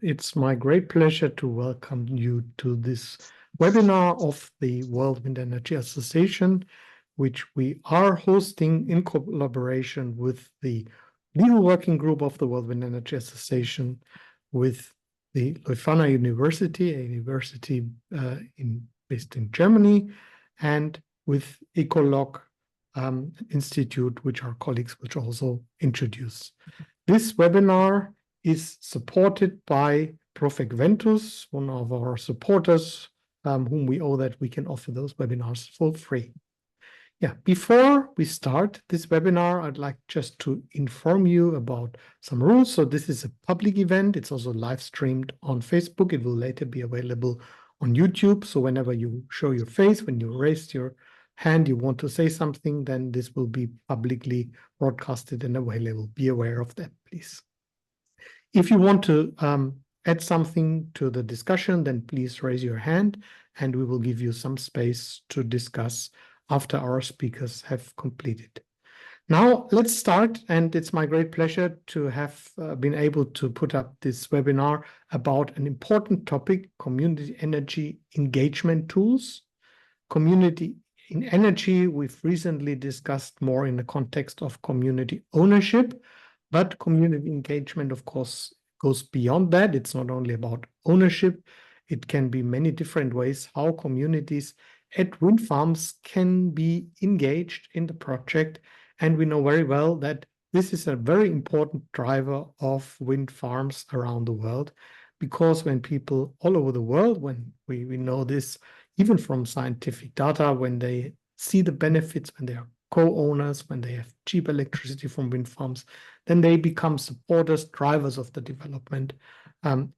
It's my great pleasure to welcome you to this webinar of the World Wind Energy Association, which we are hosting in collaboration with the legal working group of the World Wind Energy Association, with the Leuphana University, a university based in Germany, and with ECOLOG Institute, which our colleagues will also introduce. This webinar is supported by Profec Ventus, one of our supporters, whom we owe that we can offer those webinars for free. Yeah, before we start this webinar, I'd like just to inform you about some rules. So this is a public event. It's also live streamed on Facebook. It will later be available on YouTube. So whenever you show your face, when you raise your hand, you want to say something, then this will be publicly broadcasted and available. Be aware of that, please. If you want to add something to the discussion, then please raise your hand and we will give you some space to discuss after our speakers have completed. Now let's start, and it's my great pleasure to have been able to put up this webinar about an important topic: community energy engagement tools. Community in energy, we've recently discussed more in the context of community ownership, but community engagement, of course, goes beyond that. It's not only about ownership. It can be many different ways how communities at wind farms can be engaged in the project. And we know very well that this is a very important driver of wind farms around the world, because when people all over the world, when we know this, even from scientific data, when they see the benefits, when they are co-owners, when they have cheap electricity from wind farms, then they become supporters, drivers of the development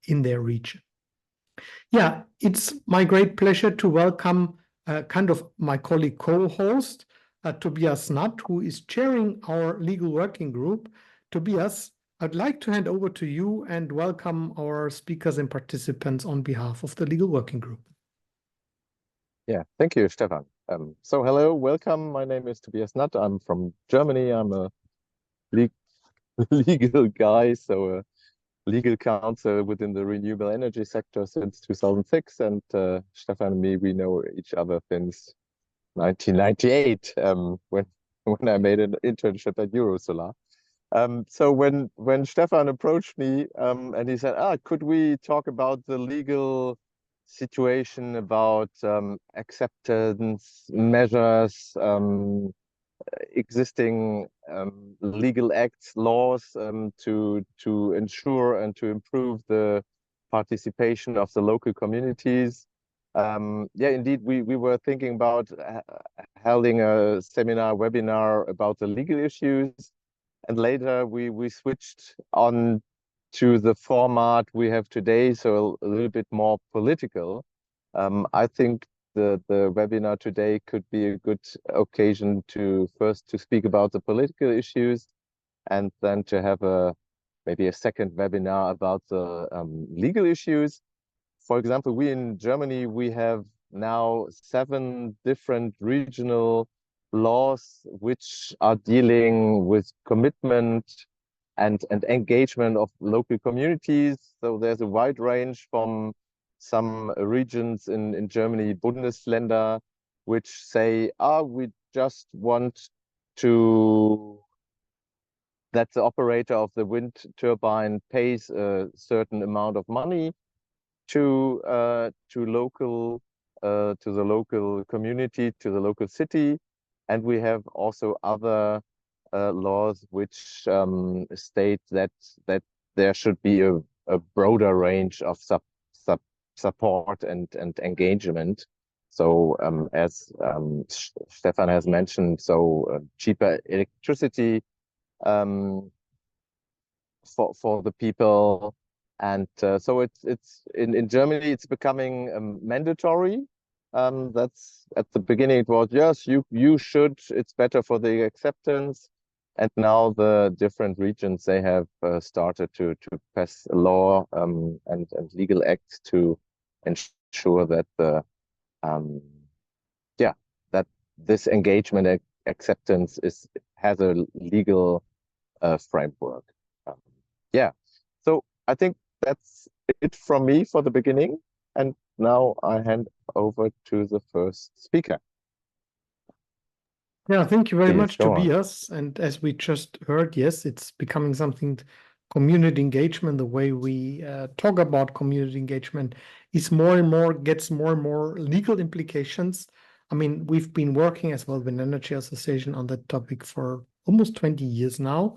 in their region. Yeah, it's my great pleasure to welcome kind of my colleague co-host, Tobias Natt, who is chairing our legal working group. Tobias, I'd like to hand over to you and welcome our speakers and participants on behalf of the legal working group. Yeah, thank you, Stefan. So hello, welcome. My name is Tobias Natt. I'm from Germany. I'm a legal guy, so a legal counsel within the renewable energy sector since 2006. And Stefan and me, we know each other since 1998, when I made an internship at Eurosolar. So when Stefan approached me and he said, could we talk about the legal situation, about acceptance measures, existing legal acts, laws to ensure and to improve the participation of the local communities. Yeah, indeed, we were thinking about holding a seminar, webinar about the legal issues, and later we switched on to the format we have today, so a little bit more political. I think the webinar today could be a good occasion to first to speak about the political issues, and then to have maybe a second webinar about the legal issues. For example, we in Germany, we have now 7 different regional laws which are dealing with commitment and engagement of local communities. So there's a wide range from some regions in Germany, Bundesländer, which say, we just want that the operator of the wind turbine pays a certain amount of money to the local community, to the local city. And we have also other laws which state that there should be a broader range of support and engagement. So as Stefan has mentioned, so cheaper electricity for the people, and so it's in Germany it's becoming mandatory. That's at the beginning it was, yes, you should, it's better for the acceptance. And now the different regions, they have started to pass a law and legal acts to ensure that that this engagement acceptance has a legal framework. So I think that's it from me for the beginning. And now I hand over to the first speaker. Yeah, thank you very Please much, go on. Tobias. And as we just heard, yes, it's becoming something, community engagement, the way we talk about community engagement is more and more, gets more and more legal implications. I mean, we've been working as well with Energy Association on that topic for almost 20 years now.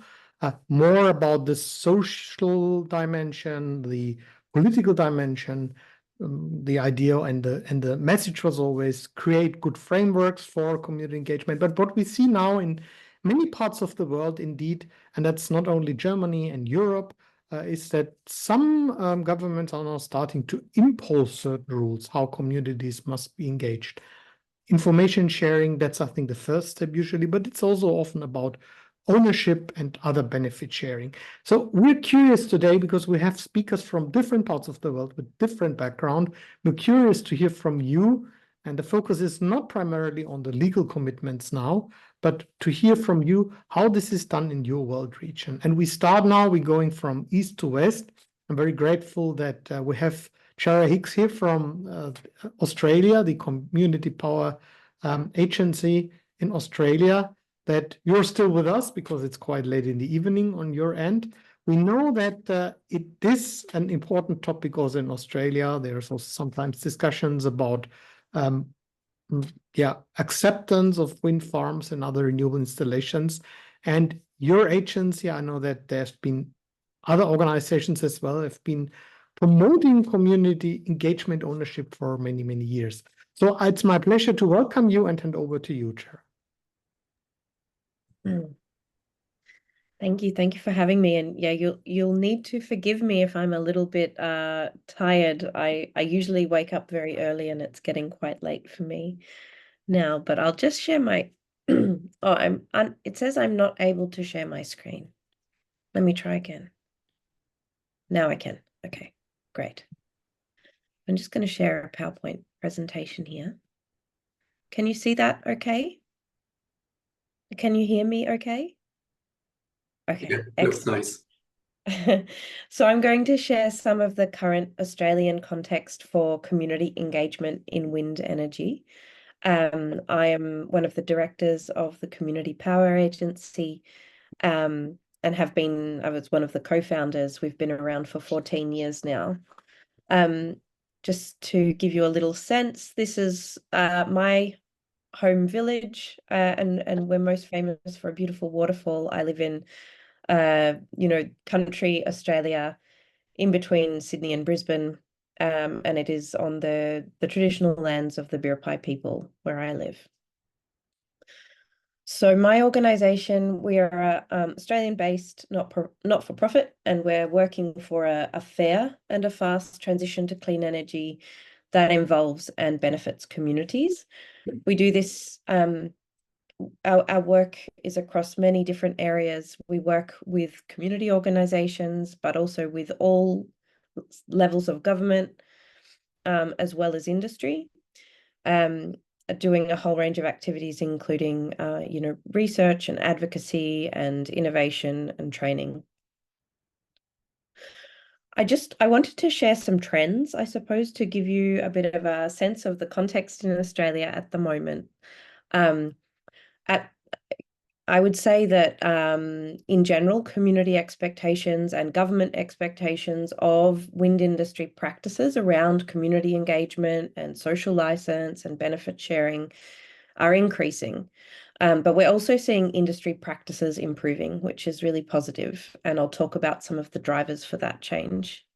More about the social dimension, the political dimension, the idea and the message was always create good frameworks for community engagement. But what we see now in many parts of the world, indeed, and that's not only Germany and Europe, is that some governments are now starting to impose certain rules how communities must be engaged. Information sharing, that's I think the first step usually, but it's also often about ownership and other benefit sharing. So we're curious today because we have speakers from different parts of the world with different background. We're curious to hear from you, and the focus is not primarily on the legal commitments now, but to hear from you how this is done in your world region. And we start now, we're going from east to west. I'm very grateful that we have Jarra Hicks here from Australia, the Community Power Agency in Australia, that you're still with us because it's quite late in the evening on your end. We know that it is an important topic also in Australia. There's also sometimes discussions about acceptance of wind farms and other renewable installations. And your agency, I know that there's been other organizations as well have been promoting community engagement ownership for many, many years. So it's my pleasure to welcome you and hand over to you, Chair. Thank you. Thank you for having me. And yeah, you'll need to forgive me if I'm a little bit tired. I usually wake up very early and it's getting quite late for me now, but I'll just share my it says I'm not able to share my screen. Let me try again. Now I can. Okay, great. I'm just going to share a PowerPoint presentation here. Can you see that okay? Can you hear me okay? Okay, yeah, looks nice. So I'm going to share some of the current Australian context for community engagement in wind energy. I am one of the directors of the Community Power Agency and I was one of the co-founders. We've been around for 14 years now. Just to give you a little sense, this is my home village and we're most famous for a beautiful waterfall. I live in country Australia, in between Sydney and Brisbane, and it is on the traditional lands of the Biripi people where I live. So my organisation, we are Australian-based, not-for-profit, and we're working for a fair and a fast transition to clean energy that involves and benefits communities. We do this. Our work is across many different areas. We work with community organisations, but also with all levels of government, as well as industry, doing a whole range of activities, including, research and advocacy and innovation and training. I wanted to share some trends, I suppose, to give you a bit of a sense of the context in Australia at the moment. I would say that in general, community expectations and government expectations of wind industry practices around community engagement and social license and benefit sharing are increasing. But we're also seeing industry practices improving, which is really positive. And I'll talk about some of the drivers for that change.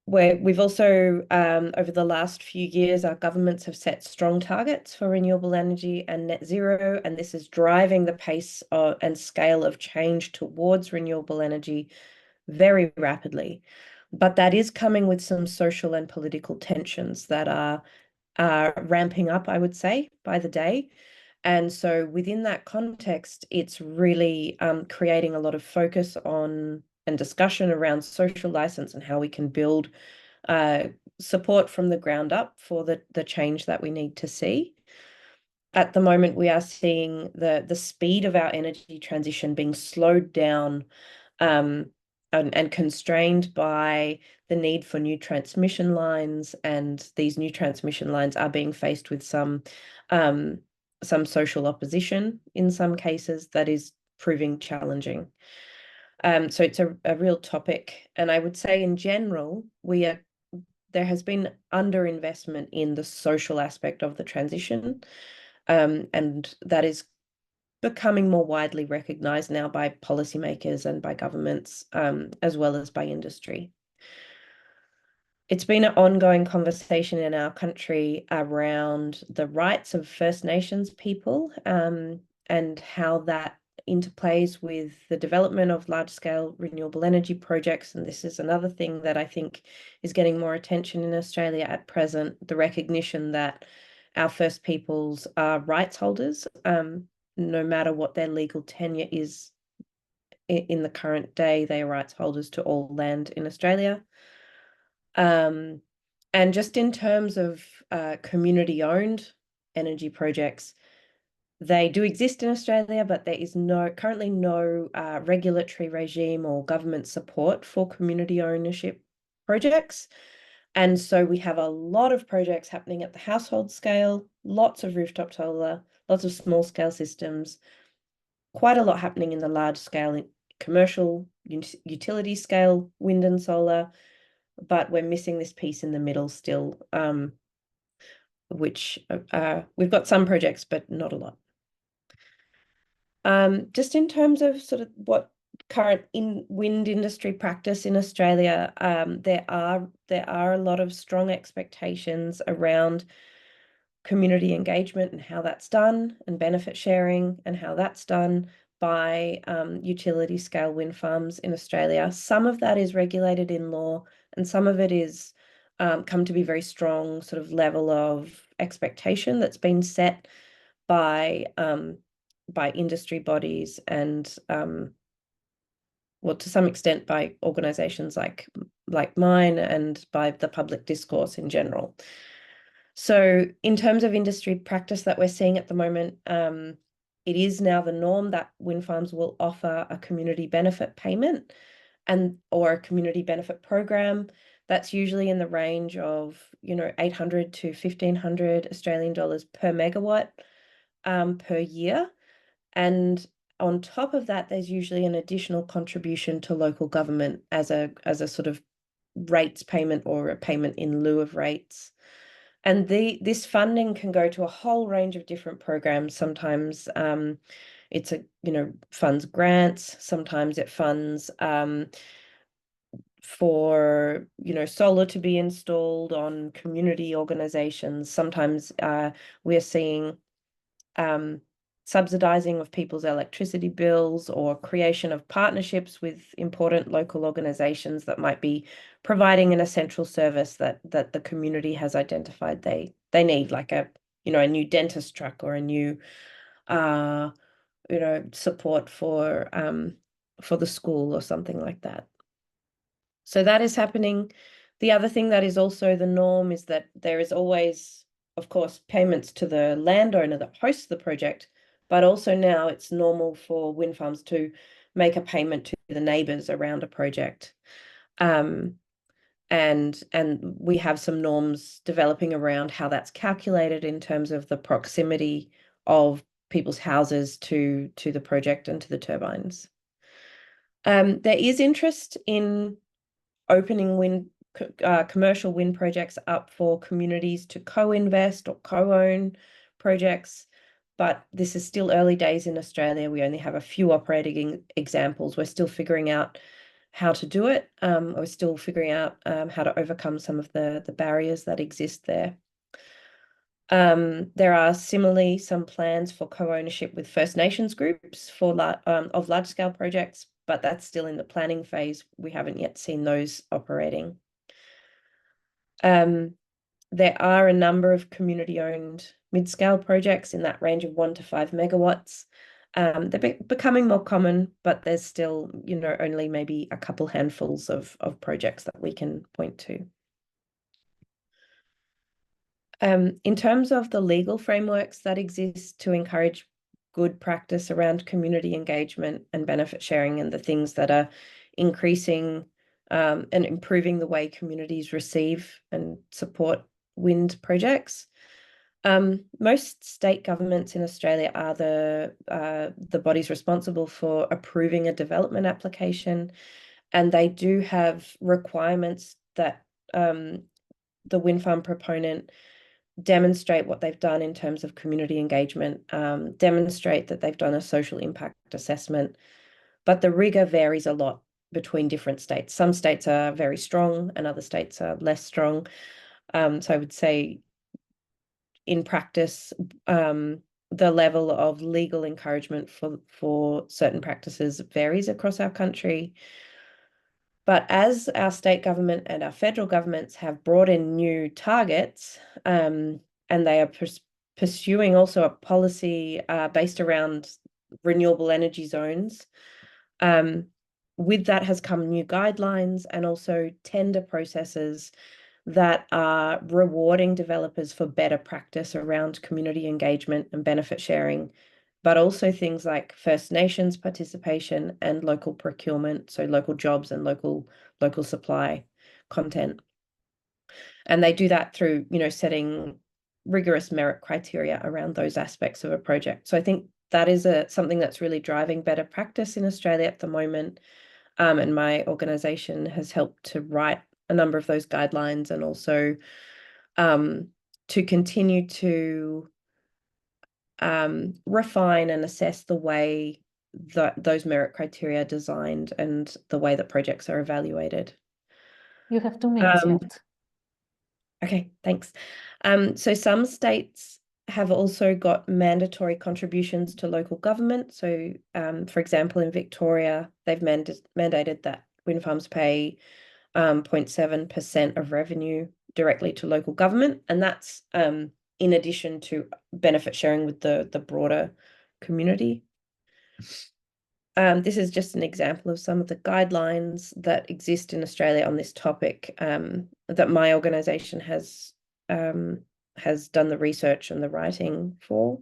We've also, over the last few years, our governments have set strong targets for renewable energy and net zero, and this is driving the pace and scale of change towards renewable energy very rapidly. But that is coming with some social and political tensions that are ramping up, I would say, by the day. And so within that context, it's really creating a lot of focus on and discussion around social license and how we can build support from the ground up for the change that we need to see. At the moment, we are seeing the speed of our energy transition being slowed down and constrained by the need for new transmission lines, and these new transmission lines are being faced with some social opposition in some cases that is proving challenging. So it's a real topic, and I would say in general there has been underinvestment in the social aspect of the transition, and that is becoming more widely recognized now by policymakers and by governments, as well as by industry. It's been an ongoing conversation in our country around the rights of First Nations people, and how that interplays with the development of large-scale renewable energy projects. And this is another thing that I think is getting more attention in Australia at present, the recognition that our First Peoples are rights holders, no matter what their legal tenure is in the current day. They are rights holders to all land in Australia. And just in terms of community-owned energy projects, they do exist in Australia, but there is currently no regulatory regime or government support for community ownership projects. And so we have a lot of projects happening at the household scale, lots of rooftop solar, lots of small scale systems, quite a lot happening in the large scale commercial utility scale wind and solar, but we're missing this piece in the middle still, which we've got some projects, but not a lot. Just in terms of sort of what current wind industry practice in Australia, there are a lot of strong expectations around community engagement and how that's done, and benefit sharing and how that's done by utility scale wind farms in Australia. Some of that is regulated in law, and some of it is come to be very strong sort of level of expectation that's been set by industry bodies and well, to some extent by organizations like mine and by the public discourse in general. So in terms of industry practice that we're seeing at the moment, it is now the norm that wind farms will offer a community benefit payment or a community benefit program that's usually in the range of 800 to 1,500 Australian dollars per megawatt per year. And on top of that, there's usually an additional contribution to local government as a sort of rates payment or a payment in lieu of rates. And this funding can go to a whole range of different programs. Sometimes it's funds grants. Sometimes it funds for solar to be installed on community organizations. Sometimes we're seeing subsidizing of people's electricity bills, or creation of partnerships with important local organizations that might be providing an essential service that the community has identified they need, like a new dentist truck, or a new support for the school or something like that. So that is happening. The other thing that is also the norm is that there is always, of course, payments to the landowner that hosts the project, but also now it's normal for wind farms to make a payment to the neighbours around a project. And we have some norms developing around how that's calculated in terms of the proximity of people's houses to the project and to the turbines. There is interest in opening commercial wind projects up for communities to co-invest or co-own projects, but this is still early days in Australia. We only have a few operating examples. We're still figuring out how to do it. We're still figuring out how to overcome some of the barriers that exist there. There are similarly some plans for co-ownership with First Nations groups of large-scale projects, but that's still in the planning phase. We haven't yet seen those operating. There are a number of community-owned mid-scale projects in that range of 1 to 5 megawatts. They're becoming more common, but there's still, only maybe a couple handfuls of projects that we can point to. In terms of the legal frameworks that exist to encourage good practice around community engagement and benefit sharing, and the things that are increasing and improving the way communities receive and support wind projects. Most state governments in Australia are the bodies responsible for approving a development application, and they do have requirements that the wind farm proponent demonstrate what they've done in terms of community engagement, demonstrate that they've done a social impact assessment, but the rigor varies a lot between different states. Some states are very strong and other states are less strong. So I would say in practice, the level of legal encouragement for certain practices varies across our country. But as our state government and our federal governments have brought in new targets, and they are pursuing also a policy based around renewable energy zones, with that has come new guidelines and also tender processes that are rewarding developers for better practice around community engagement and benefit sharing, but also things like First Nations participation and local procurement, so local jobs and local supply content. And they do that through, setting rigorous merit criteria around those aspects of a project. So I think that is something that's really driving better practice in Australia at the moment. And my organisation has helped to write a number of those guidelines, and also to continue to refine and assess the way that those merit criteria are designed and the way that projects are evaluated. You have 2 minutes left. Okay, thanks. So some states have also got mandatory contributions to local government. So, for example, in Victoria, they've mandated that wind farms pay 0.7% of revenue directly to local government, and that's in addition to benefit sharing with the broader community. This is just an example of some of the guidelines that exist in Australia on this topic, that my organisation has done the research and the writing for.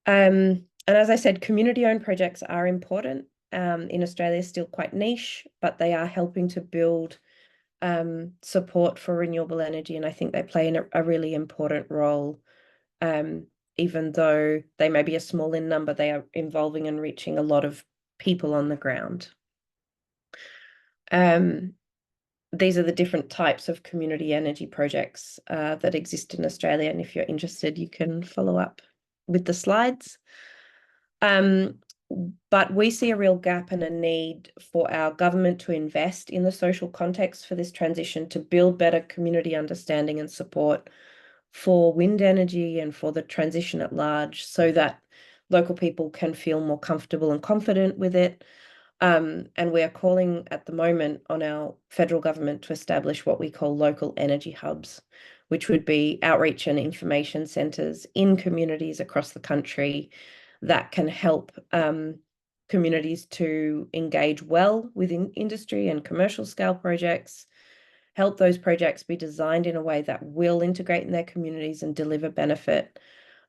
And as I said, community-owned projects are important. In Australia, still quite niche, but they are helping to build support for renewable energy, and I think they play a really important role. Even though they may be a small in number, they are involving and reaching a lot of people on the ground. These are the different types of community energy projects that exist in Australia, and if you're interested, you can follow up with the slides. But we see a real gap and a need for our government to invest in the social context for this transition, to build better community understanding and support for wind energy and for the transition at large, so that local people can feel more comfortable and confident with it. And we are calling at the moment on our federal government to establish what we call local energy hubs, which would be outreach and information centres in communities across the country that can help communities to engage well within industry and commercial scale projects, help those projects be designed in a way that will integrate in their communities and deliver benefit,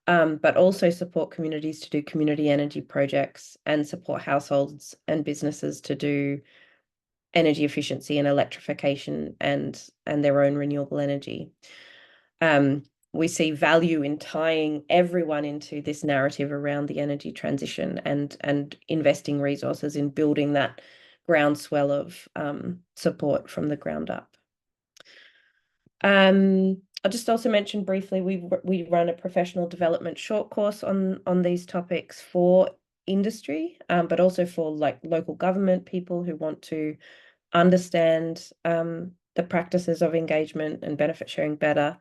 but also support communities to do community energy projects and support households and businesses to do energy efficiency and electrification and their own renewable energy. We see value in tying everyone into this narrative around the energy transition and investing resources in building that groundswell of support from the ground up. I'll just also mention briefly, we run a professional development short course on these topics for industry, but also for local government people who want to understand the practices of engagement and benefit sharing better.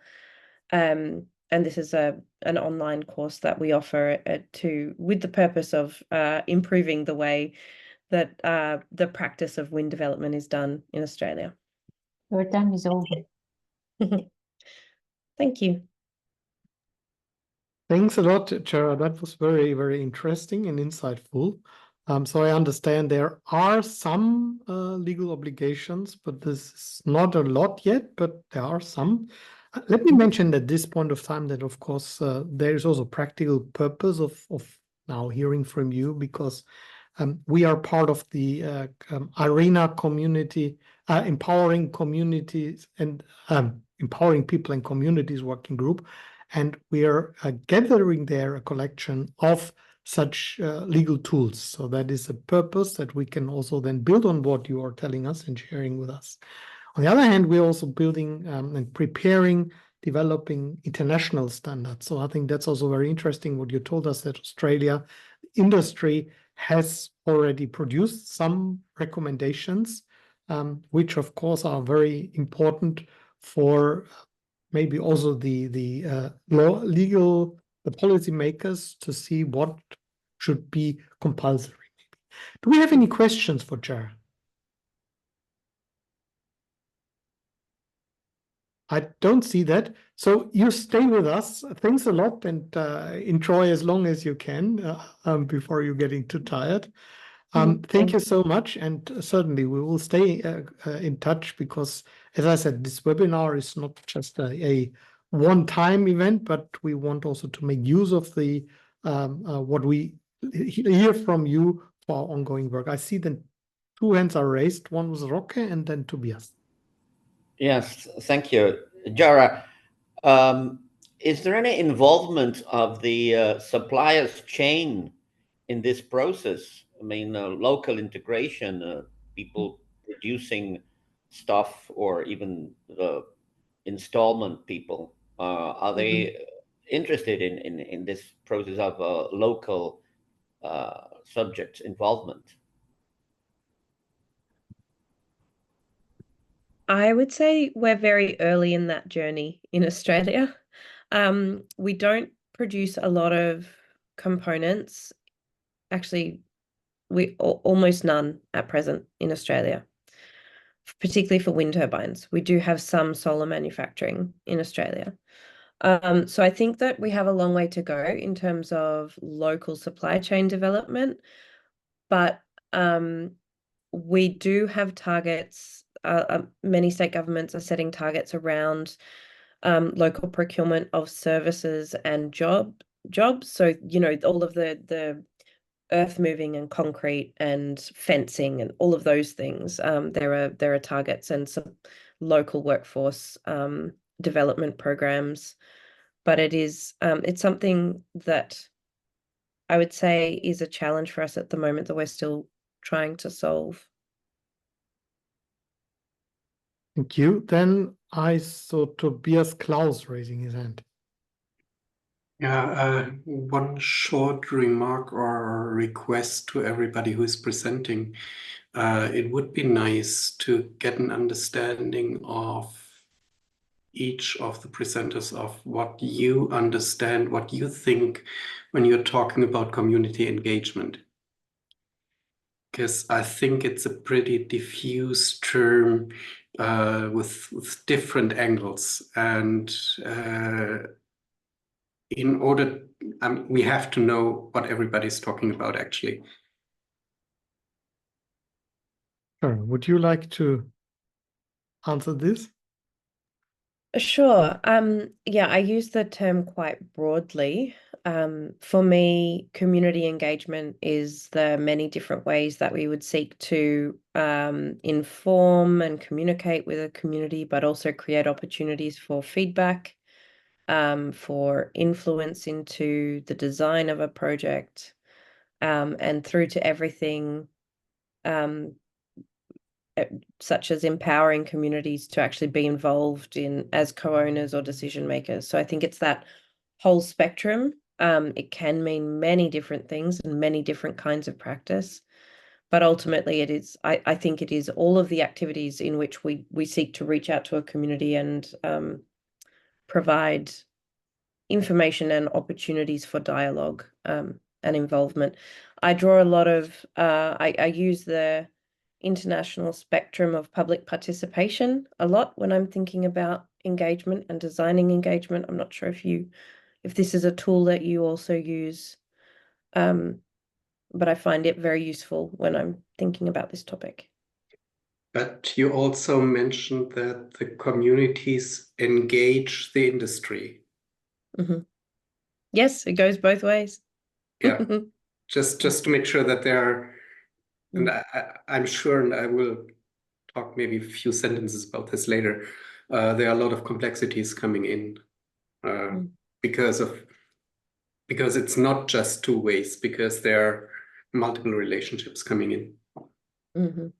And this is an online course that we offer with the purpose of improving the way that the practice of wind development is done in Australia. Your time is over. Thank you. Thanks a lot, Jarra. That was very, very interesting and insightful. So I understand there are some legal obligations, but this is not a lot yet, but there are some. Let me mention at this point of time that, of course, there is also practical purpose of now hearing from you, because We are part of the ARENA community, empowering communities and empowering people and communities working group. And we are gathering there a collection of such legal tools. So that is a purpose that we can also then build on what you are telling us and sharing with us. On the other hand, we're also building and preparing, developing international standards. So I think that's also very interesting what you told us, that Australia industry has already produced some recommendations, which of course are very important for maybe also the policymakers to see what should be compulsory. Do we have any questions for Jarra? I don't see that. So you stay with us. Thanks a lot, and enjoy as long as you can before you're getting too tired. Thank you so much, and certainly we will stay in touch, because, as I said, this webinar is not just a one-time event, but we want also to make use of the what we hear from you for our ongoing work. I see that 2 hands are raised. One was Roque, and then Tobias. Yes, thank you. Jarra, is there any involvement of the suppliers chain in this process? I mean, local integration, people producing stuff, or even the installment people, are they interested in this process of local subject involvement? I would say we're very early in that journey in Australia. We don't produce a lot of components. Actually, we almost none at present in Australia, particularly for wind turbines. We do have some solar manufacturing in Australia. So I think that we have a long way to go in terms of local supply chain development, but we do have targets. Many state governments are setting targets around local procurement of services and jobs. So, you know, all of the earth moving and concrete and fencing and all of those things. There are targets and some local workforce development programs, but it's something that I would say is a challenge for us at the moment that we're still trying to solve. Thank you. Then I saw Tobias Klaus raising his hand. Yeah, one short remark or request to everybody who is presenting. It would be nice to get an understanding of each of the presenters of what you understand, what you think when you're talking about community engagement. Because I think it's a pretty diffuse term with different angles, and in order, we have to know what everybody's talking about, actually. Sure. Would you like to answer this? Sure. Yeah, I use the term quite broadly. For me, community engagement is the many different ways that we would seek to inform and communicate with a community, but also create opportunities for feedback, for influence into the design of a project, and through to everything such as empowering communities to actually be involved in as co-owners or decision makers. So I think it's that whole spectrum. It can mean many different things and many different kinds of practice, but ultimately it is, I think it is all of the activities in which we seek to reach out to a community and provide information and opportunities for dialogue and involvement. I draw a lot of, I use the international spectrum of public participation a lot when I'm thinking about engagement and designing engagement. I'm not sure if this is a tool that you also use, but I find it very useful when I'm thinking about this topic. But you also mentioned that the communities engage the industry. Mm-hmm. Yes, it goes both ways. Yeah, just to make sure that there And I'm sure, and I will talk maybe a few sentences about this later, there are a lot of complexities coming in because it's not just two ways, because there are multiple relationships coming in.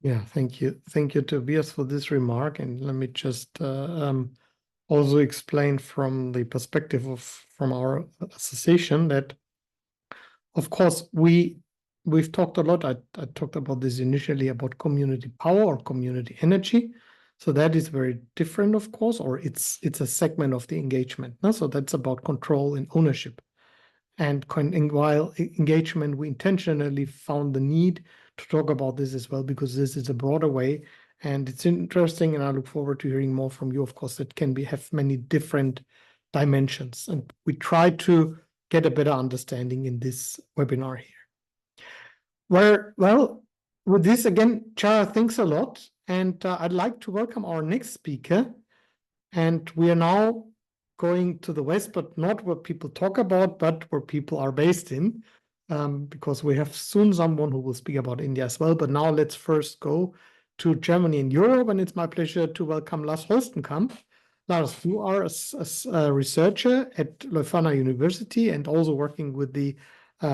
Yeah, thank you. Thank you, Tobias, for this remark. And let me just also explain from the perspective from our association that, of course, we've talked a lot. I talked about this initially about community power or community energy. So that is very different, of course, or it's a segment of the engagement. No? So that's about control and ownership. And while engagement, we intentionally found the need to talk about this as well, because this is a broader way. And it's interesting, and I look forward to hearing more from you, of course, that can have many different dimensions. And we try to get a better understanding in this webinar here. Well, with this, again, Jarra, thanks a lot. And I'd like to welcome our next speaker. And we are now going to the West, but not where people talk about, but where people are based in, because we have soon someone who will speak about India as well. But now let's first go to Germany and Europe, and it's my pleasure to welcome Lars Holstenkamp. Lars, you are a researcher at Leuphana University and also working with the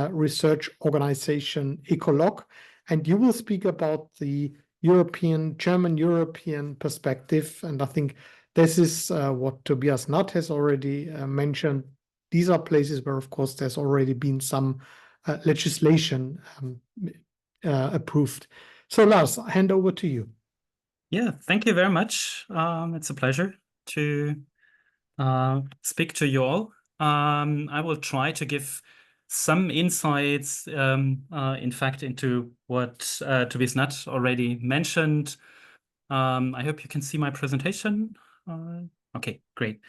research organization ECOLOG, and you will speak about the German-European perspective, and I think this is what Tobias Natt has already mentioned. These are places where, of course, there's already been some legislation approved. So, Lars, I hand over to you. Yeah, thank you very much. It's a pleasure to speak to you all. I will try to give some insights, in fact, into what Tobias Natt already mentioned. I hope you can see my presentation. Okay, great.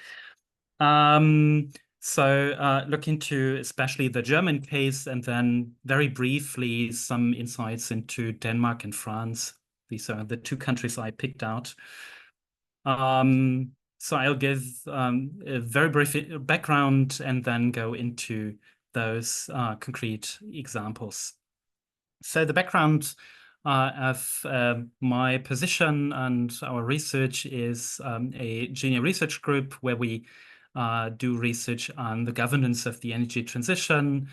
So look into especially the German case, and then very briefly some insights into Denmark and France. These are the two countries I picked out. So I'll give a very brief background and then go into those concrete examples. So the background of my position and our research is a junior research group where we do research on the governance of the energy transition,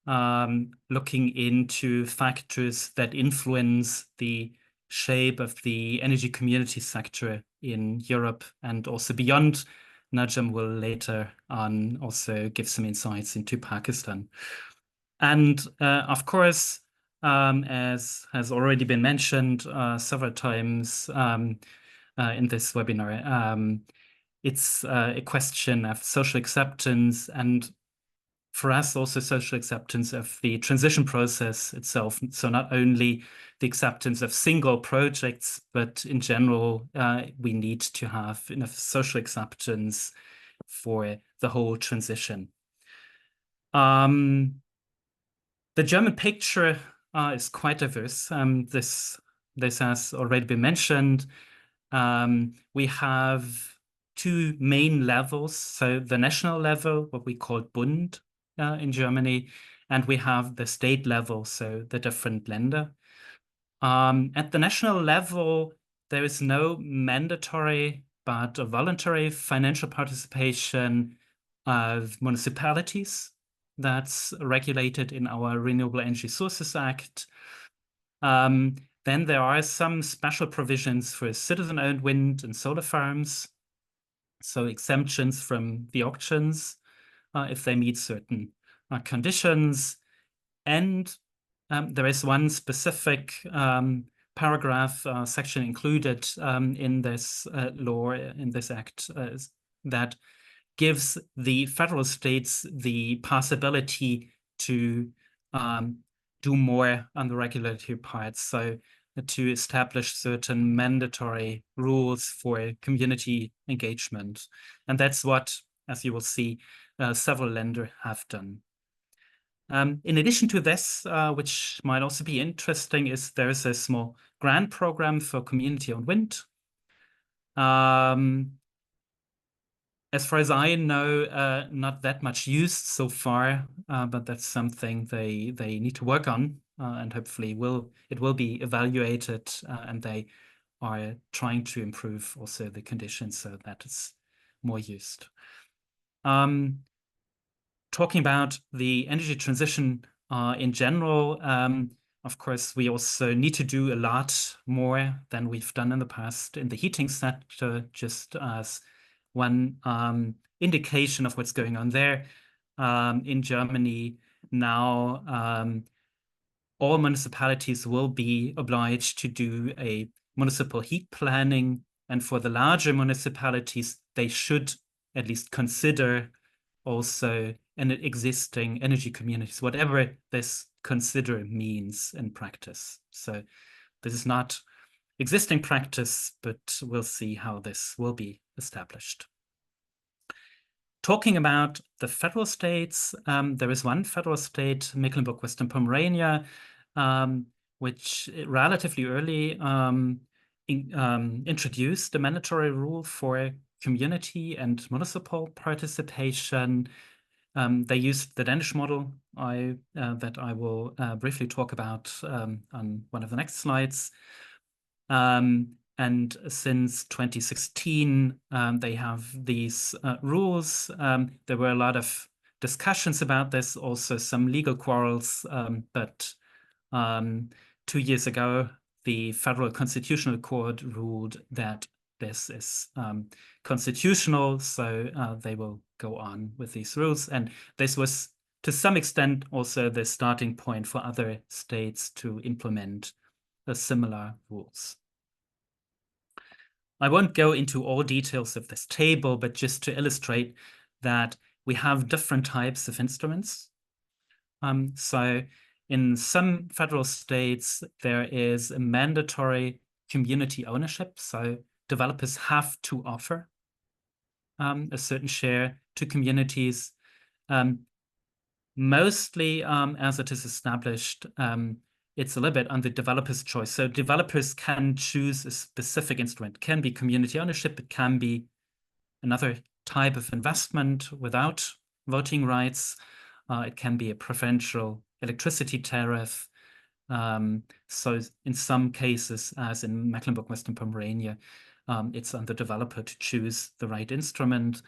looking into factors that influence the shape of the energy community sector in Europe and also beyond. Najamul will later on also give some insights into Pakistan. And of course, as has already been mentioned several times in this webinar, it's a question of social acceptance, and for us also social acceptance of the transition process itself. So not only the acceptance of single projects, but in general, we need to have enough social acceptance for the whole transition. The German picture is quite diverse. This has already been mentioned. We have two main levels. So the national level, what we call Bund in Germany, and we have the state level, so the different Länder. At the national level, there is no mandatory but a voluntary financial participation of municipalities. That's regulated in our Renewable Energy Sources Act. Then there are some special provisions for citizen-owned wind and solar farms, so exemptions from the auctions if they meet certain conditions. And there is one specific paragraph section included in this law, in this act, that gives the federal states the possibility to do more on the regulatory part, so to establish certain mandatory rules for community engagement. And that's what, as you will see, several Länder have done. In addition to this, which might also be interesting, is there is a small grant program for community-owned wind. As far as I know, not that much used so far, but that's something they need to work on and hopefully it will be evaluated, and they are trying to improve also the conditions so that it's more used. Talking about the energy transition in general, of course, we also need to do a lot more than we've done in the past in the heating sector, just as one indication of what's going on there. In Germany now, all municipalities will be obliged to do a municipal heat planning, and for the larger municipalities, they should at least consider also an existing energy communities, whatever this consider means in practice. So this is not existing practice, but we'll see how this will be established. Talking about the federal states, there is one federal state, Mecklenburg-Western Pomerania, which relatively early introduced a mandatory rule for community and municipal participation. They used the Danish model that I will briefly talk about on one of the next slides. And since 2016, they have these rules. There were a lot of discussions about this, also some legal quarrels, but 2 years ago, the Federal Constitutional Court ruled that this is constitutional, so they will go on with these rules. And this was, to some extent, also the starting point for other states to implement similar rules. I won't go into all details of this table, but just to illustrate that we have different types of instruments. So in some federal states, there is a mandatory community ownership. So developers have to offer a certain share to communities. Mostly, as it is established, it's a little bit on the developer's choice. So developers can choose a specific instrument. It can be community ownership. It can be another type of investment without voting rights. It can be a preferential electricity tariff. So in some cases, as in Mecklenburg-Western Pomerania, it's on the developer to choose the right instrument.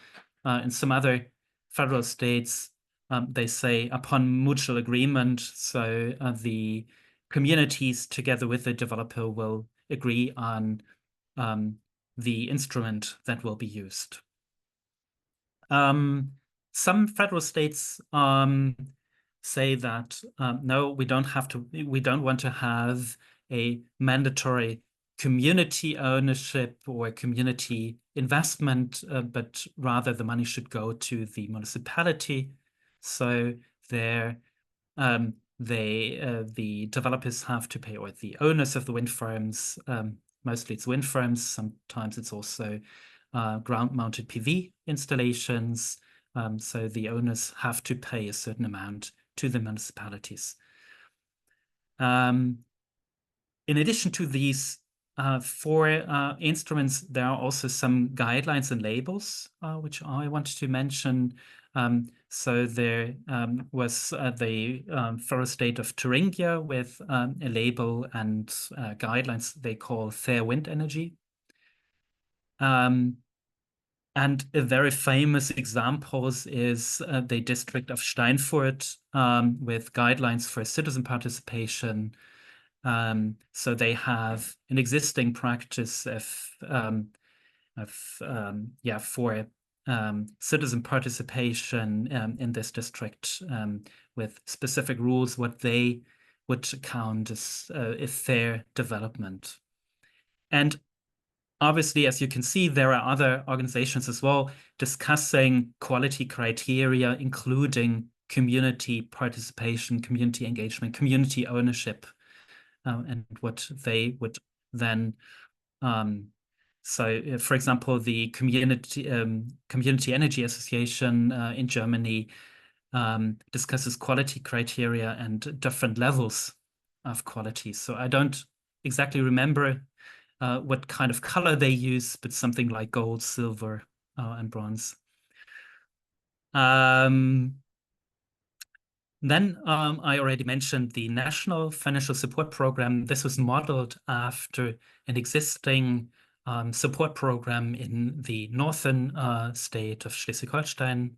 In some other federal states, they say upon mutual agreement, so the communities together with the developer will agree on the instrument that will be used. Some federal states say that no, we don't want to have a mandatory community ownership or community investment, but rather the money should go to the municipality. So there, the developers have to pay, or the owners of the wind farms, mostly it's wind farms, sometimes it's also ground-mounted PV installations. So the owners have to pay a certain amount to the municipalities. In addition to these 4 instruments, there are also some guidelines and labels, which I wanted to mention. So there was the federal state of Thuringia with a label and guidelines they call Fair Wind Energy. And a very famous example is the district of Steinfurt with guidelines for citizen participation. So they have an existing practice for citizen participation in this district with specific rules, what they would count as a fair development. And obviously, as you can see, there are other organizations as well discussing quality criteria, including community participation, community engagement, community ownership, and what they would then. So, for example, the Community Energy Association in Germany discusses quality criteria and different levels of quality. So I don't exactly remember what kind of color they use, but something like gold, silver, and bronze. Then I already mentioned the National Financial Support Program. This was modeled after an existing support program in the northern state of Schleswig-Holstein.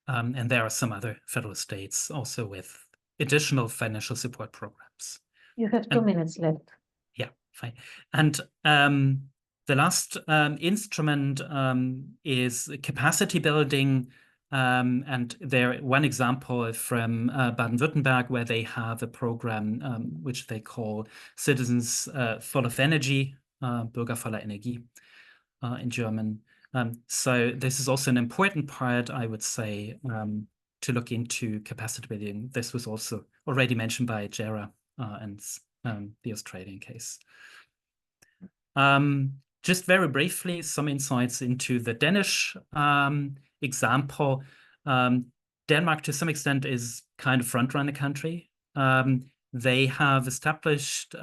And there are some other federal states also with additional financial support programs. You have 2 minutes left. Yeah, fine. And the last instrument is capacity building. And there, one example from Baden-Württemberg, where they have a program which they call Citizens Full of Energy, Bürger voller Energie in German. So this is also an important part, I would say, to look into capacity building. This was also already mentioned by Jarra and the Australian case. Just very briefly, some insights into the Danish example. Denmark, to some extent, is kind of front-runner country. They have established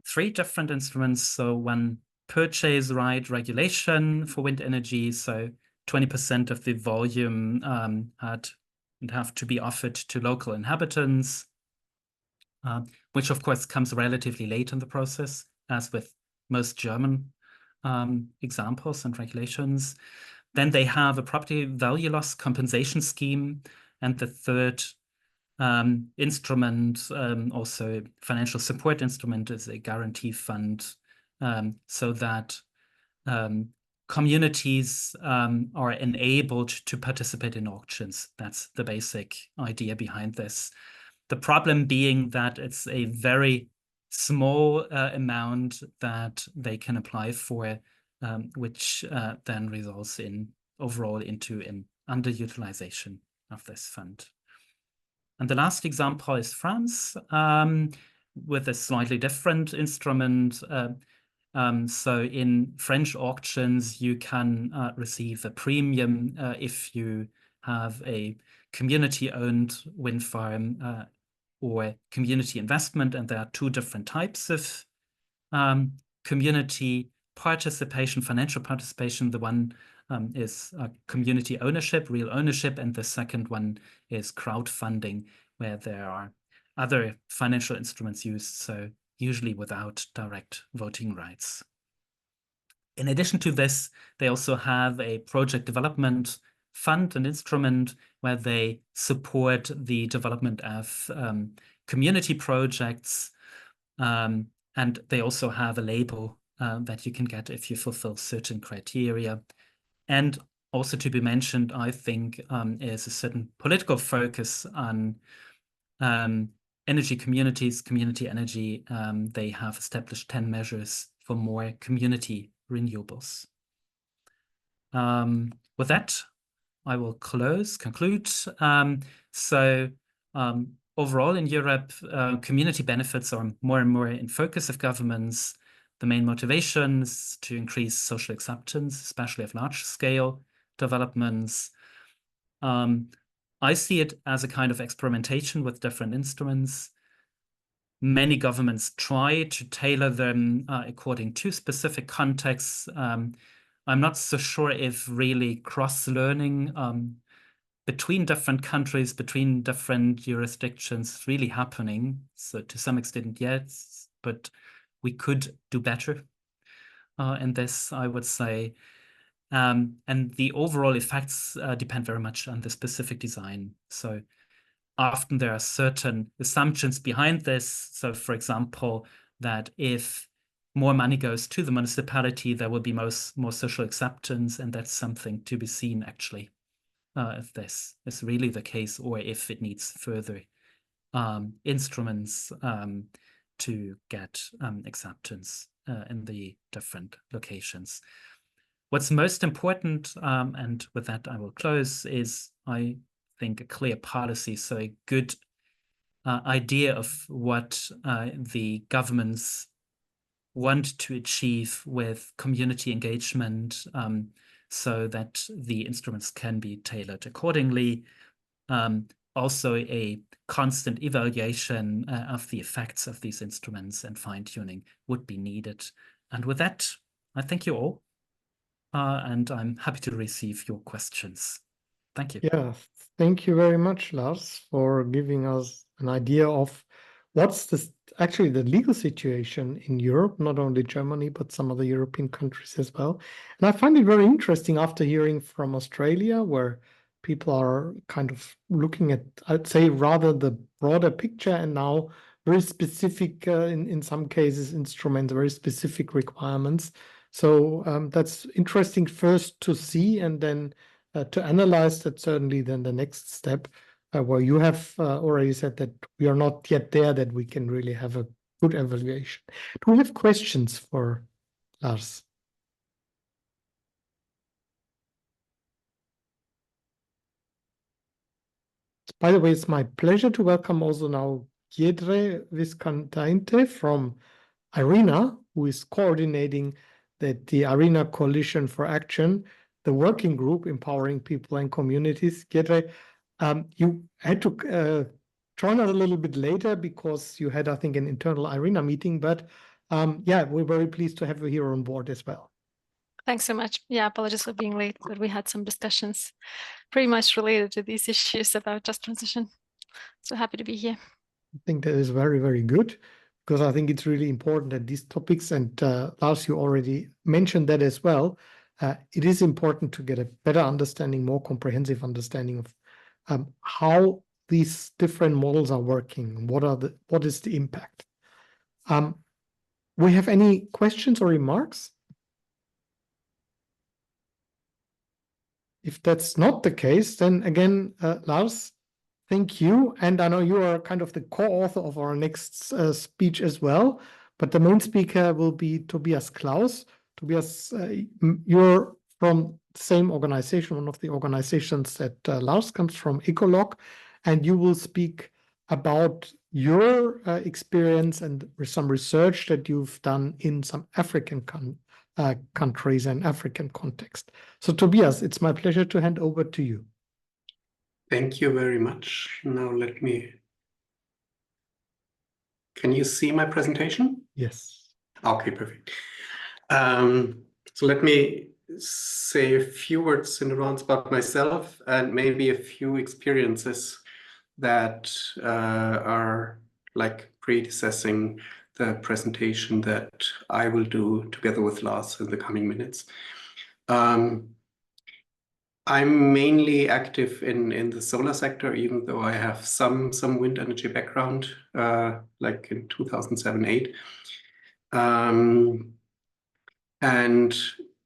3 different instruments. So one, purchase right regulation for wind energy. So 20% of the volume would have to be offered to local inhabitants, which of course comes relatively late in the process, as with most German examples and regulations. Then they have a property value loss compensation scheme. And the third instrument, also financial support instrument, is a guarantee fund, so that communities are enabled to participate in auctions. That's the basic idea behind this. The problem being that it's a very small amount that they can apply for, which then results in overall into an underutilization of this fund. And the last example is France, with a slightly different instrument. So in French auctions, you can receive a premium if you have a community-owned wind farm or community investment. And there are 2 different types of community participation, financial participation. The one is community ownership, real ownership, and the second one is crowdfunding, where there are other financial instruments used, so usually without direct voting rights. In addition to this, they also have a project development fund, an instrument where they support the development of community projects, and they also have a label that you can get if you fulfill certain criteria. And also to be mentioned, I think, is a certain political focus on energy communities, community energy. They have established 10 measures for more community renewables. With that, I will conclude. Overall in Europe, community benefits are more and more in focus of governments. The main motivation is to increase social acceptance, especially of large-scale developments. I see it as a kind of experimentation with different instruments. Many governments try to tailor them according to specific contexts. I'm not so sure if really cross-learning between different countries, between different jurisdictions is really happening. So to some extent, yes, but we could do better in this, I would say. And the overall effects depend very much on the specific design. So often there are certain assumptions behind this. So for example, that if more money goes to the municipality, there will be more social acceptance, and that's something to be seen actually, if this is really the case, or if it needs further instruments to get acceptance in the different locations. What's most important, and with that I will close, is I think a clear policy, so a good idea of what the governments want to achieve with community engagement, so that the instruments can be tailored accordingly. Also a constant evaluation of the effects of these instruments and fine-tuning would be needed. And with that, I thank you all, and I'm happy to receive your questions. Thank you. Yeah, thank you very much, Lars, for giving us an idea of what's actually the legal situation in Europe, not only Germany, but some other European countries as well. And I find it very interesting after hearing from Australia, where people are kind of looking at, I'd say, rather the broader picture, and now very specific, in some cases, instruments, very specific requirements. So that's interesting first to see, and then to analyze that. Certainly then the next step, where you have already said that we are not yet there, that we can really have a good evaluation. Do we have questions for Lars? By the way, it's my pleasure to welcome also now Giedre Viscontainte from IRENA, who is coordinating the IRENA Coalition for Action, the working group empowering people and communities. Giedre, you had to join us a little bit later because you had, I think, an internal IRENA meeting, but yeah, we're very pleased to have you here on board as well. Thanks so much. Yeah, apologies for being late, but we had some discussions pretty much related to these issues about just transition. So happy to be here. I think that is very, very good, because I think it's really important that these topics, and Lars, you already mentioned that as well, it is important to get a better understanding, more comprehensive understanding of how these different models are working. What is the impact? We have any questions or remarks? If that's not the case, then again, Lars, thank you. And I know you are kind of the co-author of our next speech as well, but the main speaker will be Tobias Klaus. Tobias, you're from the same organization, one of the organizations that Lars comes from, ECOLOG, and you will speak about your experience and some research that you've done in some African countries and African context. So Tobias, it's my pleasure to hand over to you. Thank you very much. Now can you see my presentation? Yes. Okay, perfect. So let me say a few words in advance about myself and maybe a few experiences that are like predecessing the presentation that I will do together with Lars in the coming minutes. I'm mainly active in the solar sector, even though I have some wind energy background, like in 2007-8. And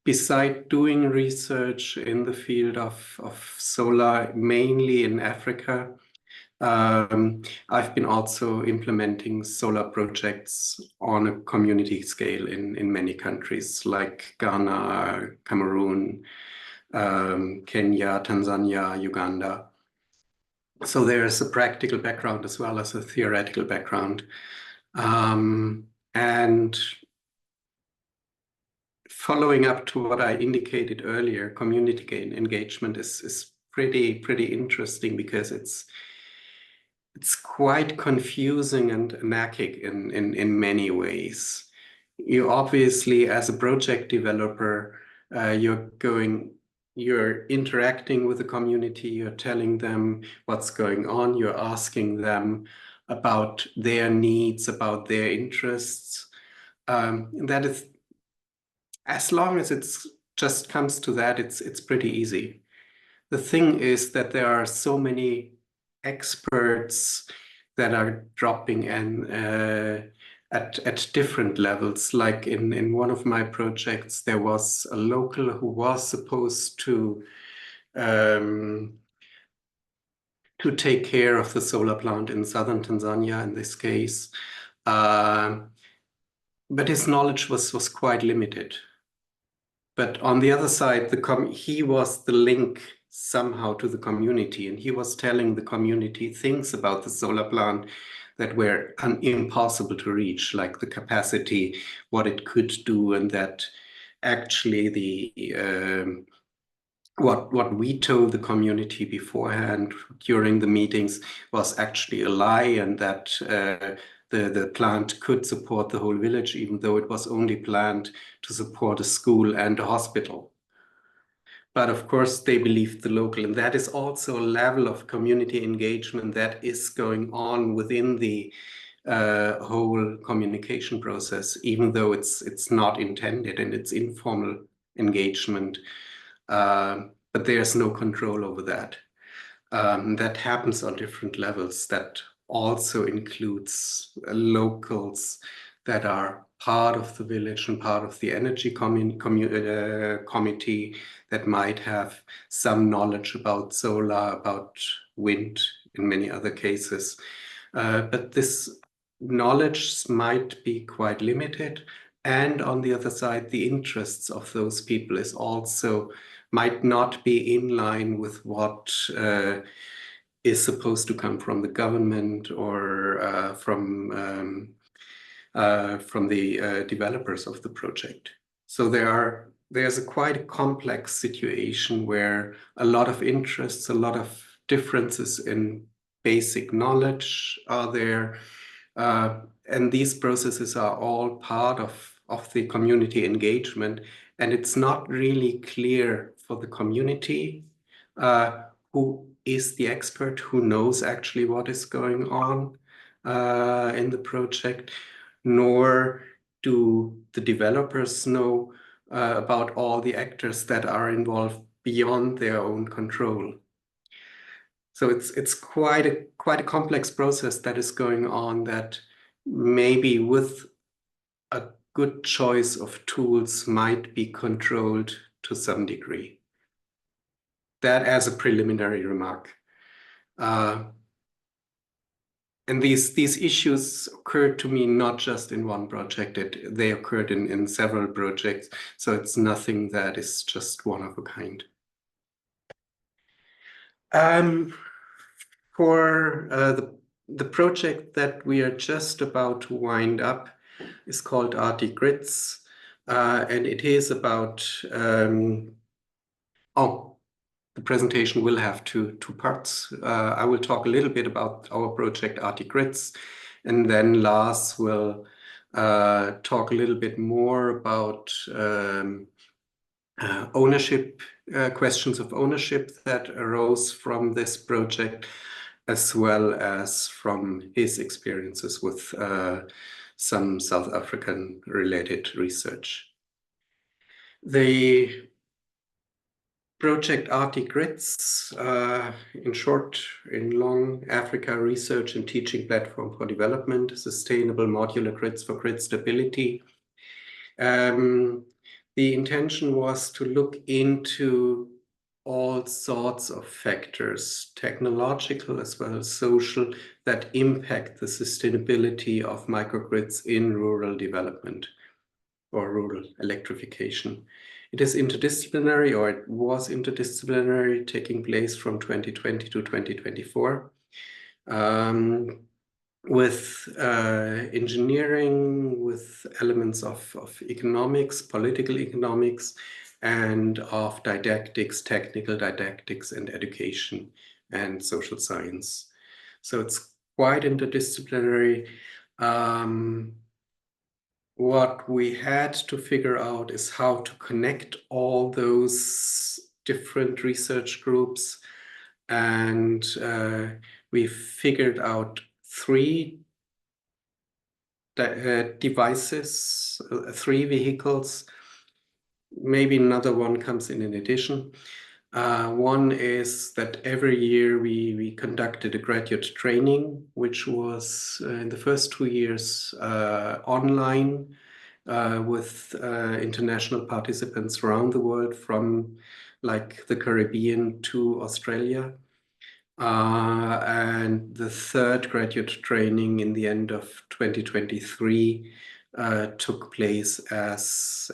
beside doing research in the field of solar, mainly in Africa, I've been also implementing solar projects on a community scale in many countries like Ghana, Cameroon, Kenya, Tanzania, Uganda. So there's a practical background as well as a theoretical background. And following up to what I indicated earlier, community engagement is pretty interesting because it's quite confusing and anarchic in many ways. You obviously, as a project developer, you're interacting with the community, you're telling them what's going on, you're asking them about their needs, about their interests. That is, as long as it's just comes to that, it's pretty easy. The thing is that there are so many experts that are dropping in at different levels. Like in one of my projects, there was a local who was supposed to take care of the solar plant in southern Tanzania in this case. But his knowledge was quite limited. But on the other side, he was the link somehow to the community, and he was telling the community things about the solar plant that were impossible to reach, like the capacity, what it could do, and that actually what we told the community beforehand during the meetings was actually a lie, and that the plant could support the whole village, even though it was only planned to support a school and a hospital. But of course, they believe the local, and that is also a level of community engagement that is going on within the whole communication process, even though it's not intended and it's informal engagement. But there's no control over that. That happens on different levels. That also includes locals that are part of the village and part of the energy committee that might have some knowledge about solar, about wind in many other cases. But this knowledge might be quite limited. And on the other side, the interests of those people is also might not be in line with what is supposed to come from the government or from the developers of the project. So there's a quite complex situation where a lot of interests, a lot of differences in basic knowledge are there. And these processes are all part of the community engagement. And it's not really clear for the community who is the expert, who knows actually what is going on in the project, nor do the developers know about all the actors that are involved beyond their own control. So it's quite a complex process that is going on, that maybe with a good choice of tools might be controlled to some degree. That as a preliminary remark. And these issues occurred to me not just in one project, they occurred in several projects. So it's nothing that is just one of a kind. For the project that we are just about to wind up is called RT Grids. And it is about, the presentation will have two parts. I will talk a little bit about our project RT Grids, and then Lars will talk a little bit more about ownership, questions of ownership that arose from this project, as well as from his experiences with some South African related research. The project RT Grids, in short, in long, Africa Research and Teaching Platform for Development, Sustainable Modular Grids for Grid Stability. The intention was to look into all sorts of factors, technological as well as social, that impact the sustainability of microgrids in rural development or rural electrification. It is interdisciplinary, or it was interdisciplinary, taking place from 2020 to 2024, with engineering, with elements of economics, political economics, and of didactics, technical didactics, and education and social science. So it's quite interdisciplinary. What we had to figure out is how to connect all those different research groups. And we figured out 3 devices, 3 vehicles. Maybe another one comes in addition. One is that every year we conducted a graduate training, which was in the first 2 years online with international participants around the world, from like the Caribbean to Australia. And the 3rd graduate training in the end of 2023 took place as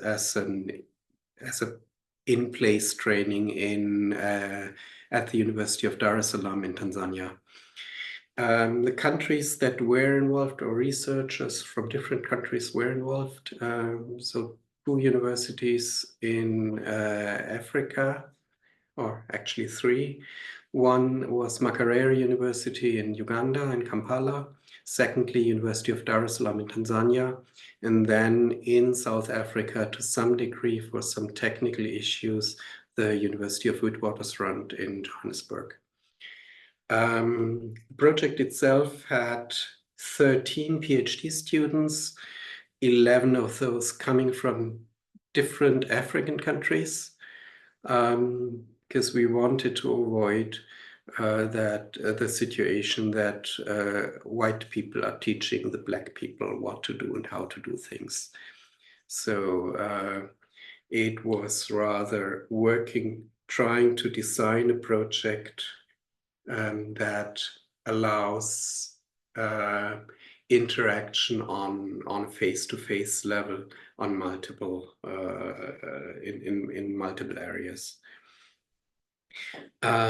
a in-place training at the University of Dar es Salaam in Tanzania. The countries that were involved, or researchers from different countries were involved. So 2 universities in Africa, or actually 3. One was Makerere University in Uganda, in Kampala. Secondly, University of Dar es Salaam in Tanzania. And then in South Africa, to some degree, for some technical issues, the University of Witwatersrand in Johannesburg. The project itself had 13 PhD students, 11 of those coming from different African countries, because we wanted to avoid the situation that white people are teaching the black people what to do and how to do things. So it was rather trying to design a project that allows interaction on face-to-face level on multiple in multiple areas.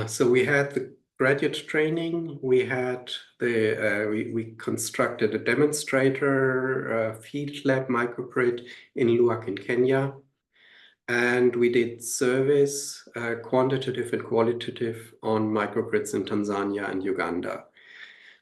So we had the graduate training. We had we constructed a demonstrator field lab microgrid in Luwak in Kenya. And we did surveys, quantitative and qualitative, on microgrids in Tanzania and Uganda.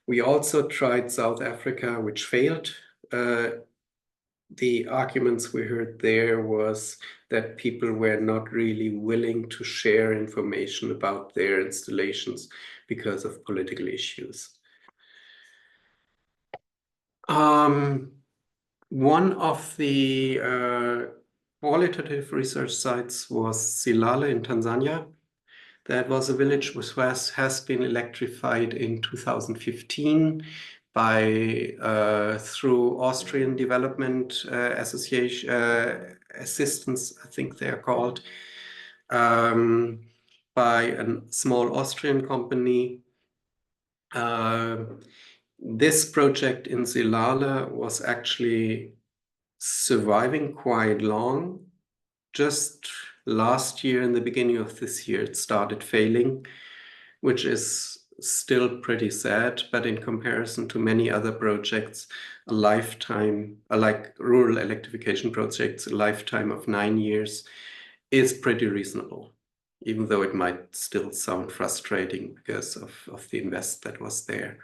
We also tried South Africa, which failed. The arguments we heard there was that people were not really willing to share information about their installations because of political issues. One of the qualitative research sites was Silale in Tanzania. That was a village which has been electrified in 2015 through Austrian Development Association Assistance, I think they are called, by a small Austrian company. This project in Silale was actually surviving quite long. Just last year, in the beginning of this year, it started failing, which is still pretty sad, but in comparison to many other projects, a lifetime, like rural electrification projects, a lifetime of 9 years is pretty reasonable, even though it might still sound frustrating because of the invest that was there.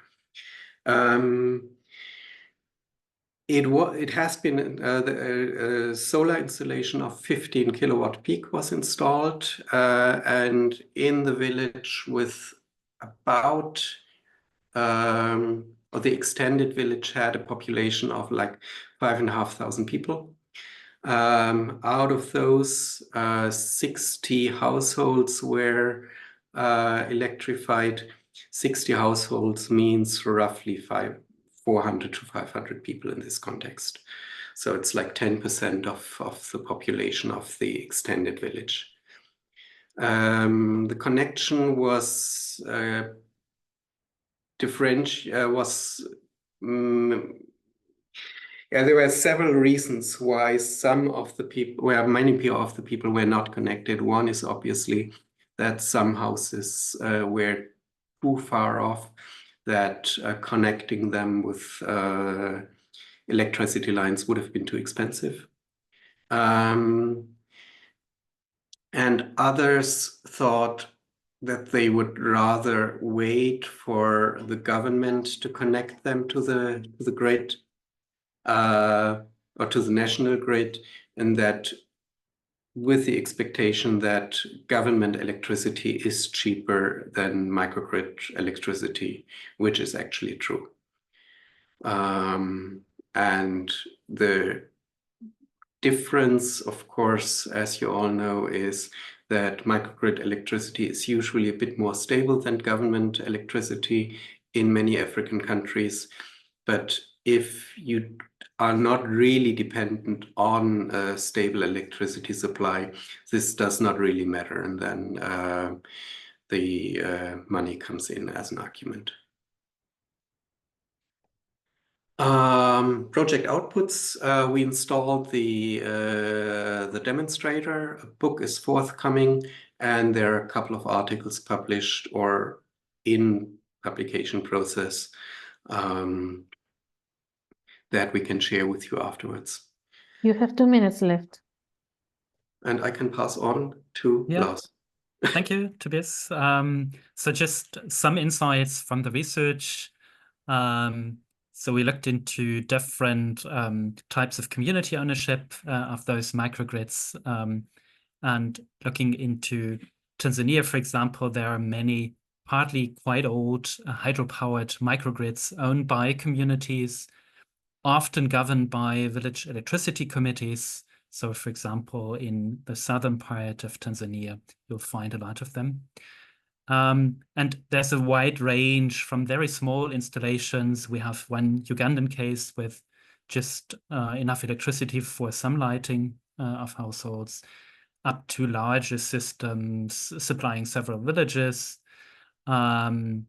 It has been the solar installation of 15 kilowatt peak was installed, and in the village with about, or the extended village had a population of like 5,500 people. Out of those, 60 households were electrified. 60 households means roughly 400 to 500 people in this context. So it's like 10% of the population of the extended village. The connection was there were several reasons why many of the people were not connected. One is obviously that some houses were too far off, that connecting them with electricity lines would have been too expensive. And others thought that they would rather wait for the government to connect them to the grid or to the national grid, and that with the expectation that government electricity is cheaper than microgrid electricity, which is actually true. And the difference, of course, as you all know, is that microgrid electricity is usually a bit more stable than government electricity in many African countries. But if you are not really dependent on a stable electricity supply, this does not really matter. And then the money comes in as an argument. Project outputs, we installed the demonstrator. A book is forthcoming, and there are a couple of articles published or in publication process that we can share with you afterwards. You have 2 minutes left. And I can pass on to Lars. Thank you, Tobias. So just some insights from the research. So we looked into different types of community ownership of those microgrids. And looking into Tanzania, for example, there are many partly quite old hydropowered microgrids owned by communities, often governed by village electricity committees. So, for example, in the southern part of Tanzania, you'll find a lot of them. And there's a wide range from very small installations. We have one Ugandan case with just enough electricity for some lighting of households, up to larger systems supplying several villages, and